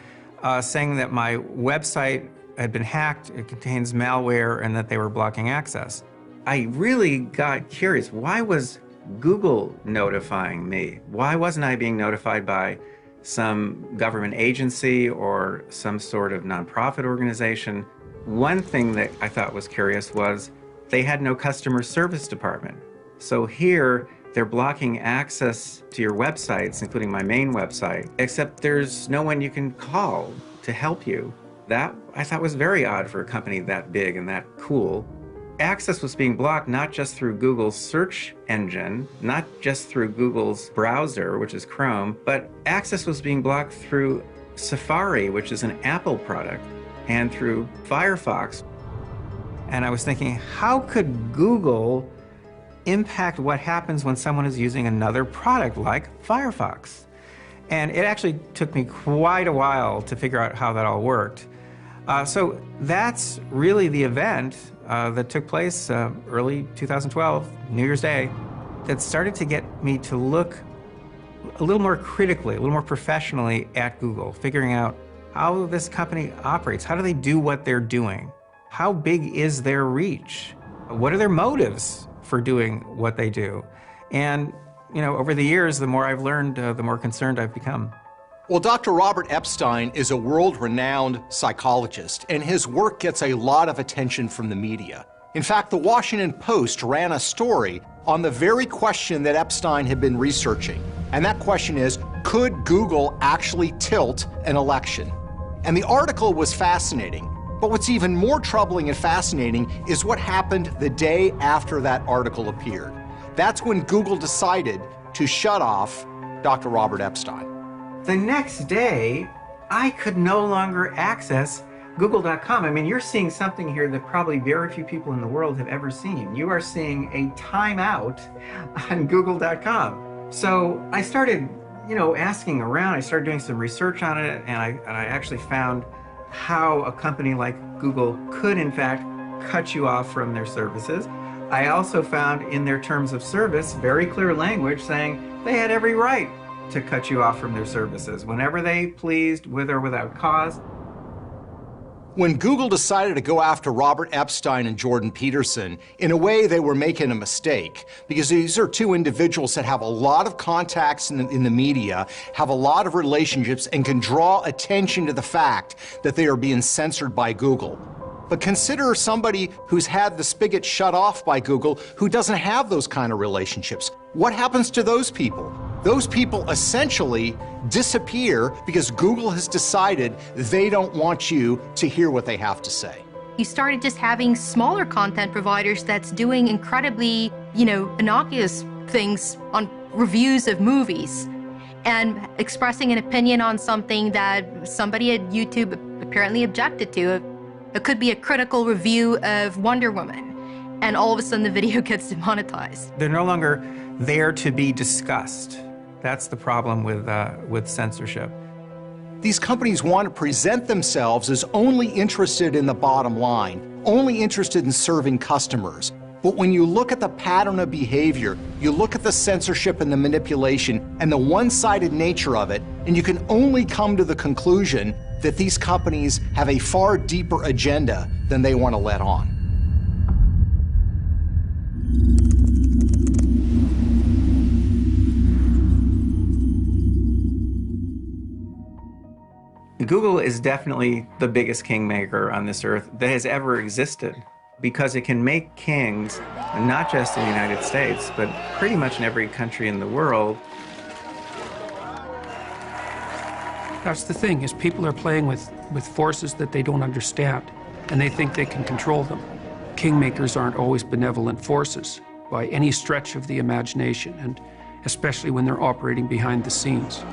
saying that my website had been hacked, it contains malware, and that they were blocking access. I really got curious. Why was Google notifying me? Why wasn't I being notified by some government agency or some sort of nonprofit organization? One thing that I thought was curious was they had no customer service department. So here, they're blocking access to your websites, including my main website, except there's no one you can call to help you. That I thought was very odd for a company that big and that cool. Access was being blocked not just through Google's search engine, not just through Google's browser, which is Chrome, but access was being blocked through Safari, which is an Apple product, and through Firefox. And I was thinking, how could Google impact what happens when someone is using another product like Firefox? And it actually took me quite a while to figure out how that all worked. So that's really the event that took place early 2012, New Year's Day, that started to get me to look a little more critically, a little more professionally at Google, figuring out how this company operates. How do they do what they're doing? How big is their reach? What are their motives for doing what they do? And, you know, over the years, the more I've learned, the more concerned I've become. Well, Dr. Robert Epstein is a world-renowned psychologist, and his work gets a lot of attention from the media. In fact, the Washington Post ran a story on the very question that Epstein had been researching. And that question is, could Google actually tilt an election? And the article was fascinating. But what's even more troubling and fascinating is what happened the day after that article appeared. That's when Google decided to shut off Dr. Robert Epstein. The next day, I could no longer access Google.com. I mean, you're seeing something here that probably very few people in the world have ever seen. You are seeing a timeout on Google.com. So I started, you know, asking around. I started doing some research on it, and I actually found how a company like Google could, in fact, cut you off from their services. I also found in their terms of service very clear language saying they had every right to cut you off from their services whenever they pleased, with or without cause. When Google decided to go after Robert Epstein and Jordan Peterson, in a way they were making a mistake, because these are two individuals that have a lot of contacts in the media, have a lot of relationships, and can draw attention to the fact that they are being censored by Google. But consider somebody who's had the spigot shut off by Google who doesn't have those kind of relationships. What happens to those people? Those people essentially disappear because Google has decided they don't want you to hear what they have to say. You started just having smaller content providers that's doing incredibly, you know, innocuous things on reviews of movies and expressing an opinion on something that somebody at YouTube apparently objected to. It could be a critical review of Wonder Woman, and all of a sudden the video gets demonetized. They're no longer there to be discussed. That's the problem with censorship. These companies want to present themselves as only interested in the bottom line, only interested in serving customers. But when you look at the pattern of behavior, you look at the censorship and the manipulation and the one-sided nature of it, and you can only come to the conclusion that these companies have a far deeper agenda than they want to let on. Google is definitely the biggest kingmaker on this earth that has ever existed, because it can make kings, not just in the United States, but pretty much in every country in the world. That's the thing, is people are playing with forces that they don't understand, and they think they can control them. Kingmakers aren't always benevolent forces by any stretch of the imagination, and especially when they're operating behind the scenes.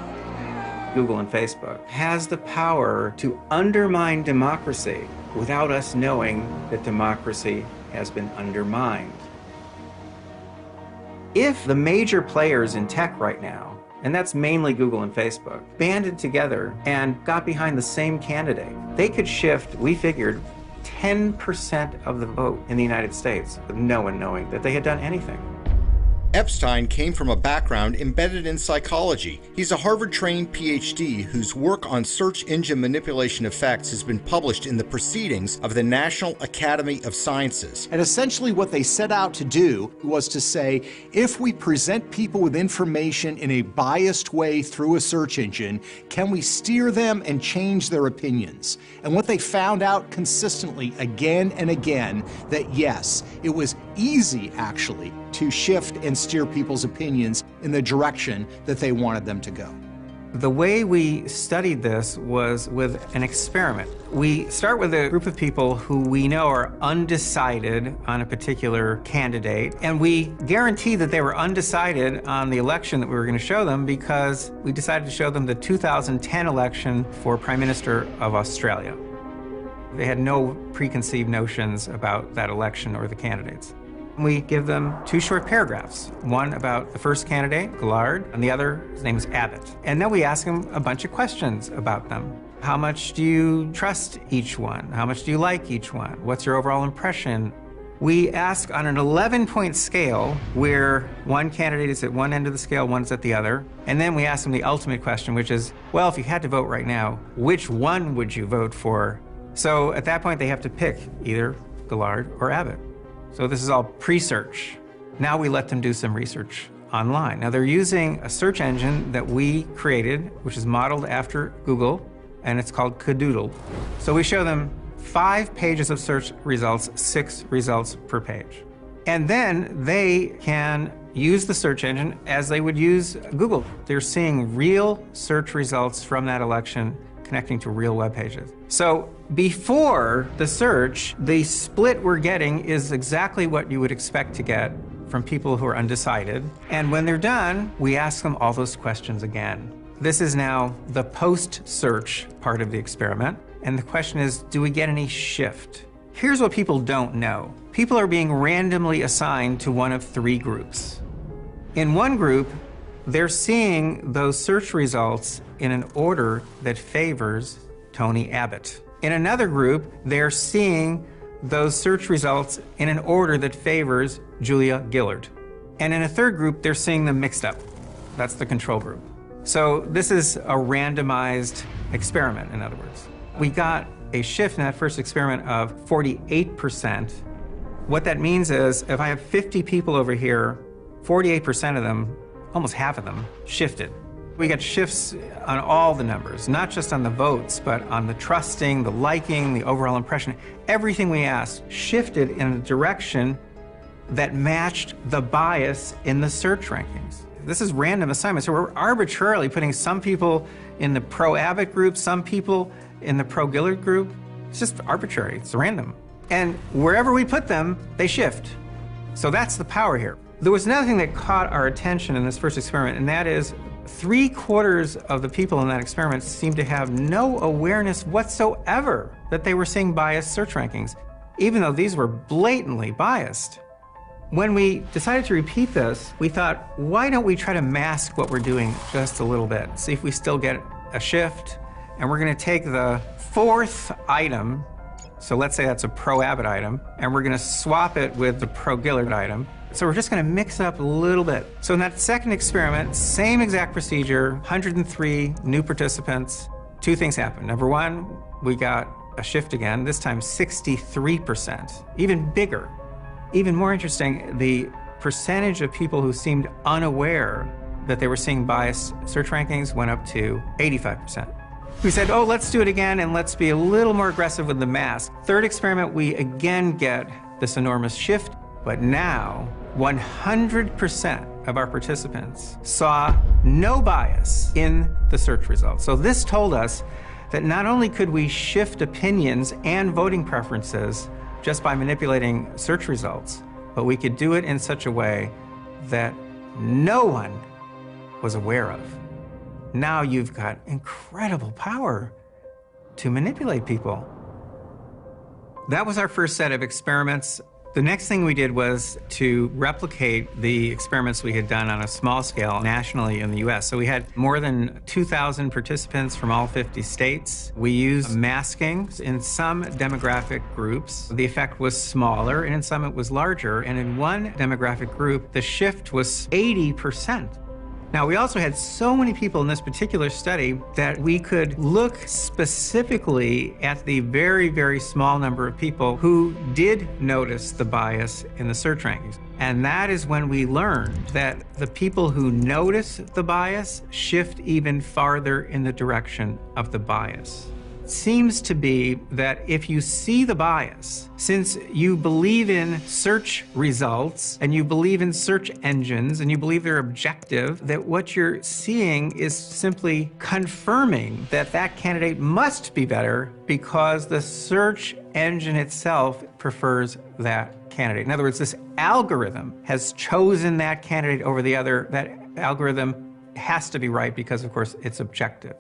Google and Facebook has the power to undermine democracy without us knowing that democracy has been undermined. If the major players in tech right now, and that's mainly Google and Facebook, banded together and got behind the same candidate, they could shift, we figured, 10% of the vote in the United States with no one knowing that they had done anything. Epstein came from a background embedded in psychology. He's a Harvard-trained PhD whose work on search engine manipulation effects has been published in the Proceedings of the National Academy of Sciences. And essentially what they set out to do was to say, if we present people with information in a biased way through a search engine, can we steer them and change their opinions? And what they found out consistently again and again, that yes, it was easy actually to shift and steer people's opinions in the direction that they wanted them to go. The way we studied this was with an experiment. We start with a group of people who we know are undecided on a particular candidate, and we guarantee that they were undecided on the election that we were going to show them because we decided to show them the 2010 election for Prime Minister of Australia. They had no preconceived notions about that election or the candidates. We give them two short paragraphs, one about the first candidate, Gillard, and the other, his name is Abbott. And then we ask them a bunch of questions about them. How much do you trust each one? How much do you like each one? What's your overall impression? We ask on an 11-point scale where one candidate is at one end of the scale, one's at the other. And then we ask them the ultimate question, which is, well, if you had to vote right now, which one would you vote for? So at that point, they have to pick either Gillard or Abbott. So this is all pre-search. Now we let them do some research online. Now they're using a search engine that we created, which is modeled after Google, and it's called Cadoodle. So we show them 5 pages of search results, 6 results per page. And then they can use the search engine as they would use Google. They're seeing real search results from that election connecting to real web pages. So before the search, the split we're getting is exactly what you would expect to get from people who are undecided. And when they're done, we ask them all those questions again. This is now the post-search part of the experiment. And the question is, do we get any shift? Here's what people don't know. People are being randomly assigned to one of 3 groups. In one group, they're seeing those search results in an order that favors Tony Abbott. In another group, they're seeing those search results in an order that favors Julia Gillard. And in a third group, they're seeing them mixed up. That's the control group. So this is a randomized experiment, in other words. We got a shift in that first experiment of 48%. What that means is if I have 50 people over here, 48% of them, almost half of them, shifted. We got shifts on all the numbers, not just on the votes, but on the trusting, the liking, the overall impression. Everything we asked shifted in a direction that matched the bias in the search rankings. This is random assignment, so we're arbitrarily putting some people in the pro-Abbott group, some people in the pro-Gillard group. It's just arbitrary, it's random. And wherever we put them, they shift. So that's the power here. There was another thing that caught our attention in this first experiment, and that is 3/4 of the people in that experiment seemed to have no awareness whatsoever that they were seeing biased search rankings, even though these were blatantly biased. When we decided to repeat this, we thought, why don't we try to mask what we're doing just a little bit, see if we still get a shift. And we're going to take the 4th item, so let's say that's a pro-Abbott item, and we're going to swap it with the pro-Gillard item. So we're just going to mix it up a little bit. So in that second experiment, same exact procedure, 103 new participants. 2 things happened. Number 1, we got a shift again, this time 63%, even bigger. Even more interesting, the percentage of people who seemed unaware that they were seeing biased search rankings went up to 85%. We said, oh, let's do it again and let's be a little more aggressive with the mask. Third experiment, we again get this enormous shift, but now 100% of our participants saw no bias in the search results. So this told us that not only could we shift opinions and voting preferences just by manipulating search results, but we could do it in such a way that no one was aware of. Now you've got incredible power to manipulate people. That was our first set of experiments. The next thing we did was to replicate the experiments we had done on a small scale nationally in the US. So we had more than 2,000 participants from all 50 states. We used masking. In some demographic groups, the effect was smaller, and in some it was larger. And in one demographic group, the shift was 80%. Now, we also had so many people in this particular study that we could look specifically at the very, very small number of people who did notice the bias in the search rankings. And that is when we learned that the people who notice the bias shift even farther in the direction of the bias. Seems to be that if you see the bias, since you believe in search results and you believe in search engines and you believe they're objective, that what you're seeing is simply confirming that that candidate must be better because the search engine itself prefers that candidate. In other words, this algorithm has chosen that candidate over the other. That algorithm has to be right because, of course, it's objective.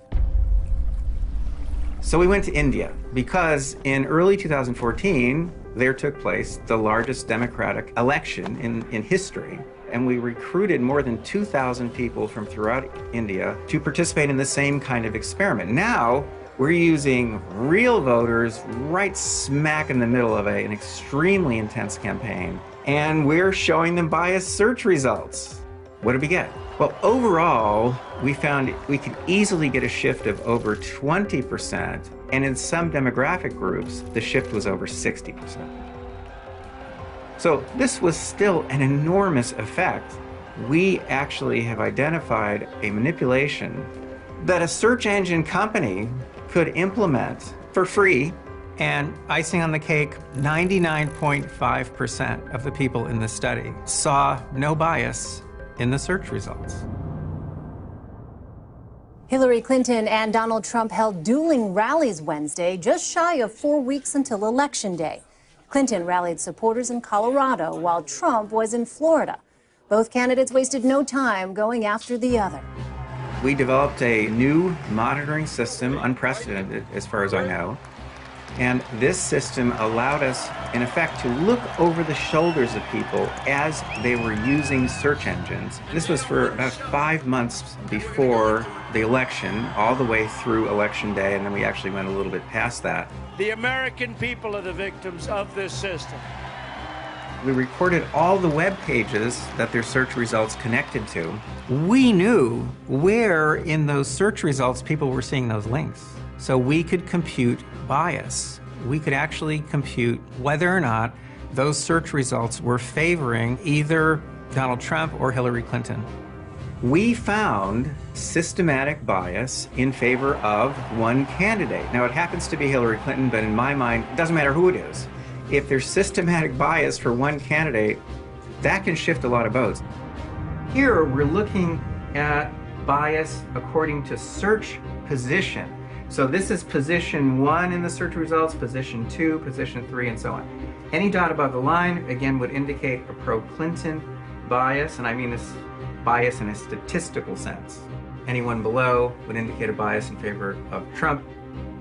So we went to India because in early 2014, there took place the largest democratic election in history. And we recruited more than 2,000 people from throughout India to participate in the same kind of experiment. Now, We're using real voters right smack in the middle of an extremely intense campaign, and we're showing them biased search results. What did we get? Well, overall, we found we could easily get a shift of over 20%, and in some demographic groups, the shift was over 60%. So this was still an enormous effect. We actually have identified a manipulation that a search engine company could implement for free, and icing on the cake, 99.5% of the people in the study saw no bias in the search results. Hillary Clinton and Donald Trump held dueling rallies Wednesday, just shy of 4 weeks until Election Day. Clinton rallied supporters in Colorado while Trump was in Florida. Both candidates wasted no time going after the other. We developed a new monitoring system, unprecedented as far as I know, and this system allowed us, in effect, to look over the shoulders of people as they were using search engines. This was for about 5 months before the election, all the way through Election Day, and then we actually went a little bit past that. The American people are the victims of this system. We recorded all the web pages that their search results connected to. We knew where in those search results people were seeing those links. So we could compute bias. We could actually compute whether or not those search results were favoring either Donald Trump or Hillary Clinton. We found systematic bias in favor of one candidate. Now, it happens to be Hillary Clinton, but in my mind, it doesn't matter who it is. If there's systematic bias for one candidate, that can shift a lot of votes. Here, we're looking at bias according to search position. So this is position 1 in the search results, position 2, position 3, and so on. Any dot above the line, again, would indicate a pro-Clinton bias, and I mean this bias in a statistical sense. Anyone below would indicate a bias in favor of Trump.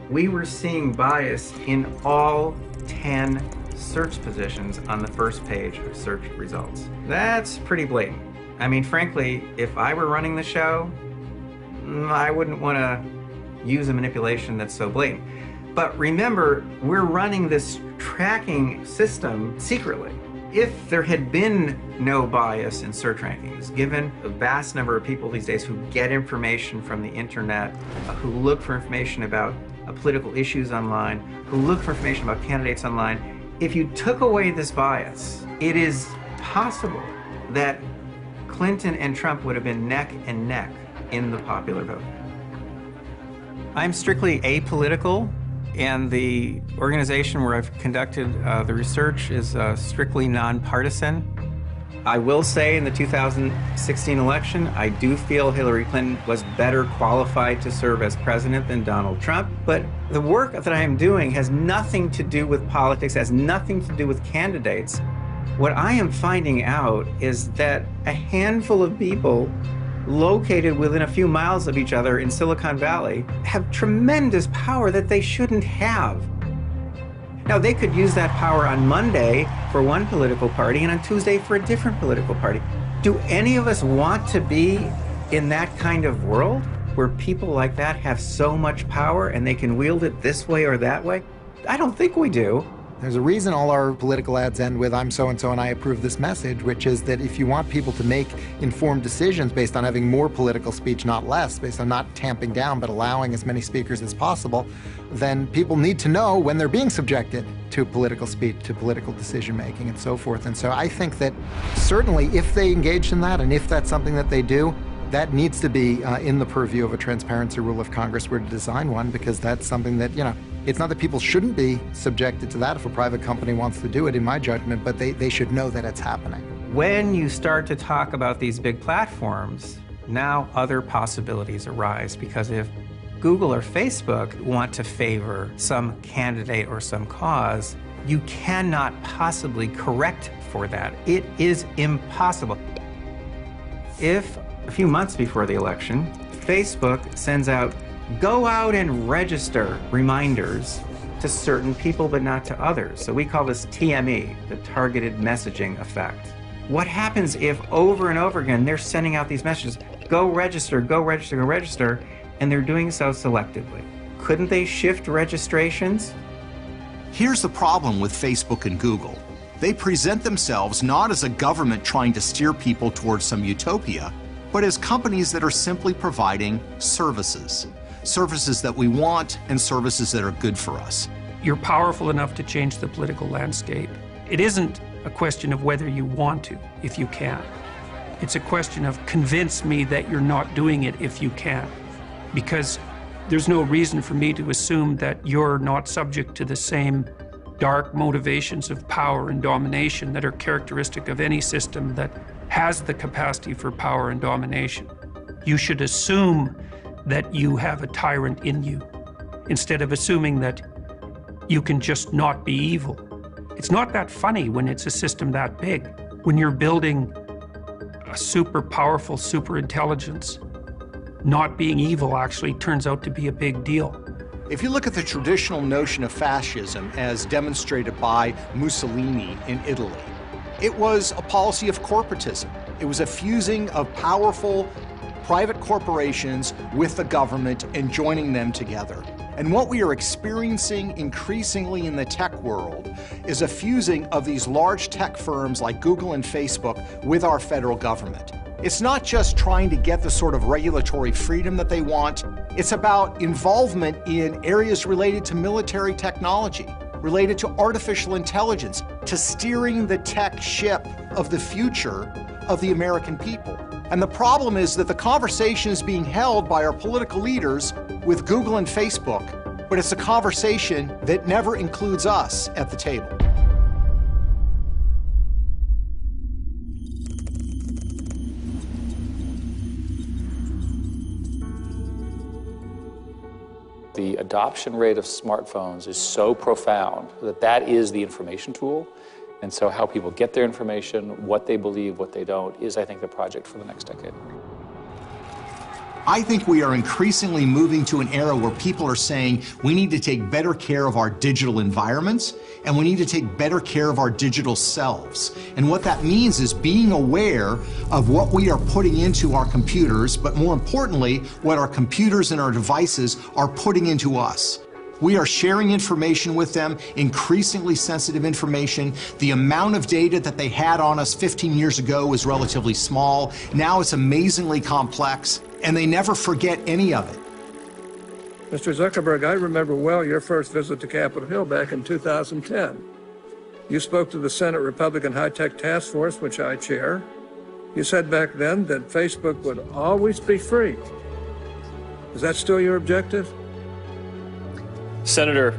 We were seeing bias in all 10 search positions on the first page of search results. That's pretty blatant. I mean, frankly, if I were running the show, I wouldn't want to use a manipulation that's so blatant. But remember, we're running this tracking system secretly. If there had been no bias in search rankings, given the vast number of people these days who get information from the internet, who look for information about political issues online, who look for information about candidates online, if you took away this bias, it is possible that Clinton and Trump would have been neck and neck in the popular vote. I'm strictly apolitical, and the organization where I've conducted the research is strictly nonpartisan. I will say in the 2016 election, I do feel Hillary Clinton was better qualified to serve as president than Donald Trump. But the work that I am doing has nothing to do with politics, has nothing to do with candidates. What I am finding out is that a handful of people located within a few miles of each other in Silicon Valley have tremendous power that they shouldn't have. Now, they could use that power on Monday for one political party and on Tuesday for a different political party. Do any of us want to be in that kind of world where people like that have so much power and they can wield it this way or that way? I don't think we do. There's a reason all our political ads end with "I'm so-and-so and I approve this message," which is that if you want people to make informed decisions based on having more political speech, not less, based on not tamping down but allowing as many speakers as possible, then people need to know when they're being subjected to political speech, to political decision-making, and so forth. And so I think that certainly if they engage in that, and if that's something that they do, that needs to be in the purview of a transparency rule if Congress were to design one, because that's something that, you know, it's not that people shouldn't be subjected to that if a private company wants to do it, in my judgment, but they should know that it's happening. When you start to talk about these big platforms, now other possibilities arise, because if Google or Facebook want to favor some candidate or some cause, you cannot possibly correct for that. It is impossible. If a few months before the election, Facebook sends out go out and register reminders to certain people but not to others. So we call this TME, the targeted messaging effect. What happens if over and over again they're sending out these messages, go register, go register, go register, and they're doing so selectively? couldn't they shift registrations? Here's the problem with Facebook and Google. They present themselves not as a government trying to steer people towards some utopia, but as companies that are simply providing services. Services that we want and services that are good for us. You're powerful enough to change the political landscape. It isn't a question of whether you want to, if you can. It's a question of convince me that you're not doing it if you can. Because there's no reason for me to assume that you're not subject to the same dark motivations of power and domination that are characteristic of any system that has the capacity for power and domination. You should assume that you have a tyrant in you, instead of assuming that you can just not be evil. It's not that funny when it's a system that big. When you're building a super powerful super intelligence, not being evil actually turns out to be a big deal. If you look at the traditional notion of fascism as demonstrated by Mussolini in Italy, it was a policy of corporatism. It was a fusing of powerful private corporations with the government and joining them together. And what we are experiencing increasingly in the tech world is a fusing of these large tech firms like Google and Facebook with our federal government. It's not just trying to get the sort of regulatory freedom that they want, it's about involvement in areas related to military technology, related to artificial intelligence, to steering the tech ship of the future of the American people. And the problem is that the conversation is being held by our political leaders with Google and Facebook, but it's a conversation that never includes us at the table. The adoption rate of smartphones is so profound that that is the information tool. And so how people get their information, what they believe, what they don't, is, I think, the project for the next decade. I think we are increasingly moving to an era where people are saying we need to take better care of our digital environments and we need to take better care of our digital selves. And what that means is being aware of what we are putting into our computers, but more importantly, what our computers and our devices are putting into us. We are sharing information with them, increasingly sensitive information. The amount of data that they had on us 15 years ago was relatively small. Now it's amazingly complex, and they never forget any of it. Mr. Zuckerberg, I remember well your first visit to Capitol Hill back in 2010. You spoke to the Senate Republican High-Tech Task Force, which I chair. You said back then that Facebook would always be free. Is that still your objective? Senator,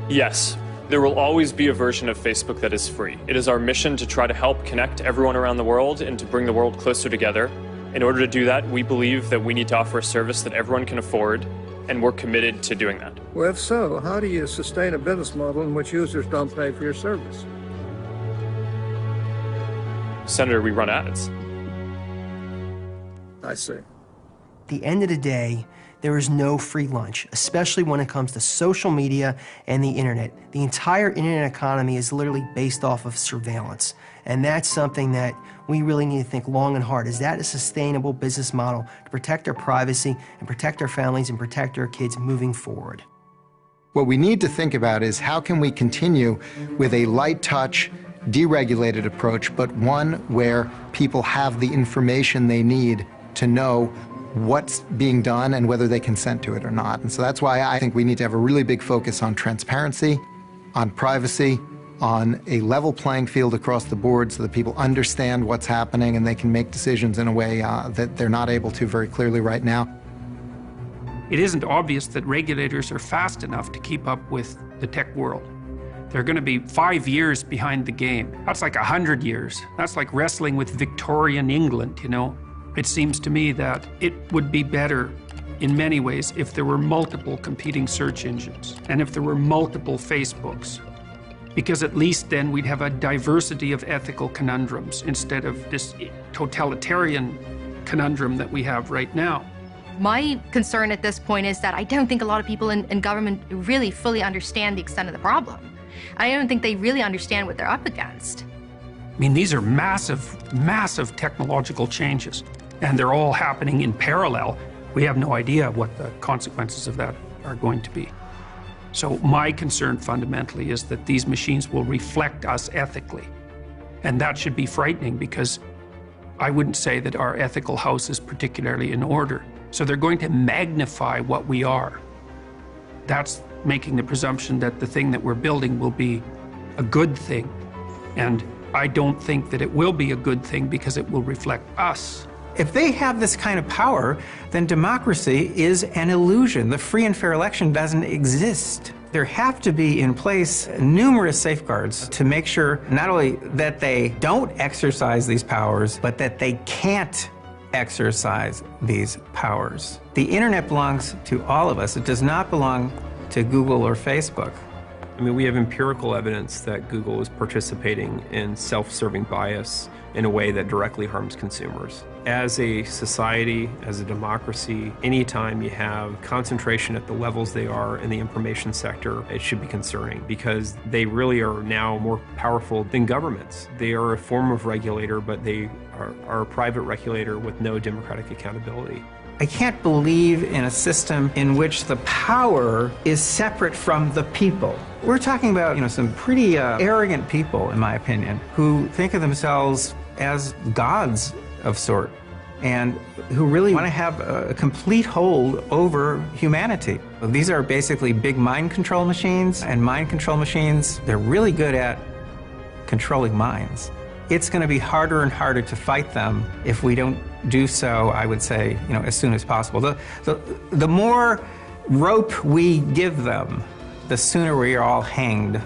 yes, there will always be a version of Facebook that is free. It is our mission to try to help connect everyone around the world and to bring the world closer together. In order to do that, we believe that we need to offer a service that everyone can afford, and we're committed to doing that. Well, if so, how do you sustain a business model in which users don't pay for your service? Senator, we run ads. I see. At the end of the day, there is no free lunch, especially when it comes to social media and the internet. The entire internet economy is literally based off of surveillance. And that's something that we really need to think long and hard. Is that a sustainable business model to protect our privacy and protect our families and protect our kids moving forward? What we need to think about is how can we continue with a light touch, deregulated approach, but one where people have the information they need to know what's being done and whether they consent to it or not. And so that's why I think we need to have a really big focus on transparency, on privacy, on a level playing field across the board so that people understand what's happening and they can make decisions in a way that they're not able to very clearly right now. It isn't obvious that regulators are fast enough to keep up with the tech world. They're going to be 5 years behind the game. That's like 100 years. That's like wrestling with Victorian England, you know? It seems to me that it would be better in many ways if there were multiple competing search engines and if there were multiple Facebooks, because at least then we'd have a diversity of ethical conundrums instead of this totalitarian conundrum that we have right now. My concern at this point is that I don't think a lot of people in government really fully understand the extent of the problem. I don't think they really understand what they're up against. I mean, these are massive, massive technological changes, and they're all happening in parallel. We have no idea what the consequences of that are going to be. So my concern fundamentally is that these machines will reflect us ethically. And that should be frightening, because I wouldn't say that our ethical house is particularly in order. So they're going to magnify what we are. That's making the presumption that the thing that we're building will be a good thing. And I don't think that it will be a good thing, because it will reflect us. If they have this kind of power, then democracy is an illusion. The free and fair election doesn't exist. There have to be in place numerous safeguards to make sure not only that they don't exercise these powers, but that they can't exercise these powers. The internet belongs to all of us. It does not belong to Google or Facebook. I mean, we have empirical evidence that Google is participating in self-serving bias in a way that directly harms consumers. As a society, as a democracy, anytime you have concentration at the levels they are in the information sector, it should be concerning, because they really are now more powerful than governments. They are a form of regulator, but they are a private regulator with no democratic accountability. I can't believe in a system in which the power is separate from the people. We're talking about, some pretty arrogant people, in my opinion, who think of themselves as gods of sort, and who really want to have a complete hold over humanity. These are basically big mind control machines, and mind control machines, they're really good at controlling minds. It's going to be harder and harder to fight them if we don't do so, I would say, as soon as possible. The more rope we give them, the sooner we are all hanged.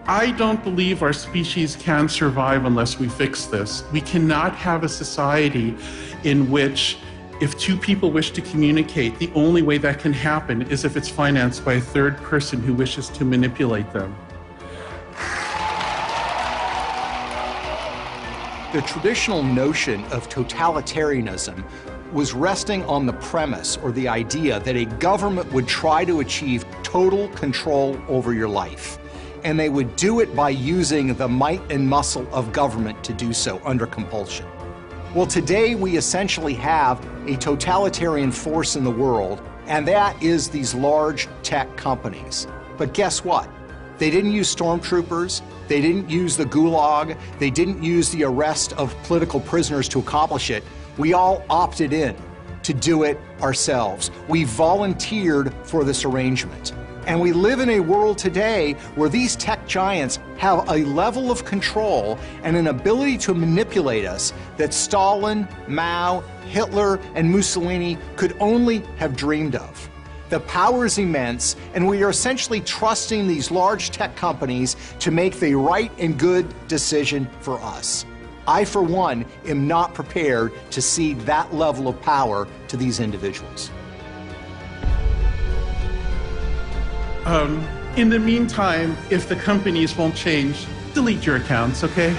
I don't believe our species can survive unless we fix this. We cannot have a society in which, if two people wish to communicate, the only way that can happen is if it's financed by a third person who wishes to manipulate them. The traditional notion of totalitarianism was resting on the premise or the idea that a government would try to achieve total control over your life. And they would do it by using the might and muscle of government to do so under compulsion. Well, today we essentially have a totalitarian force in the world, and that is these large tech companies. But guess what? They didn't use stormtroopers, they didn't use the gulag, they didn't use the arrest of political prisoners to accomplish it. We all opted in to do it ourselves. We volunteered for this arrangement. And we live in a world today where these tech giants have a level of control and an ability to manipulate us that Stalin, Mao, Hitler, and Mussolini could only have dreamed of. The power is immense, and we are essentially trusting these large tech companies to make the right and good decision for us. I, for one, am not prepared to cede that level of power to these individuals. In the meantime, if the companies won't change, delete your accounts, okay?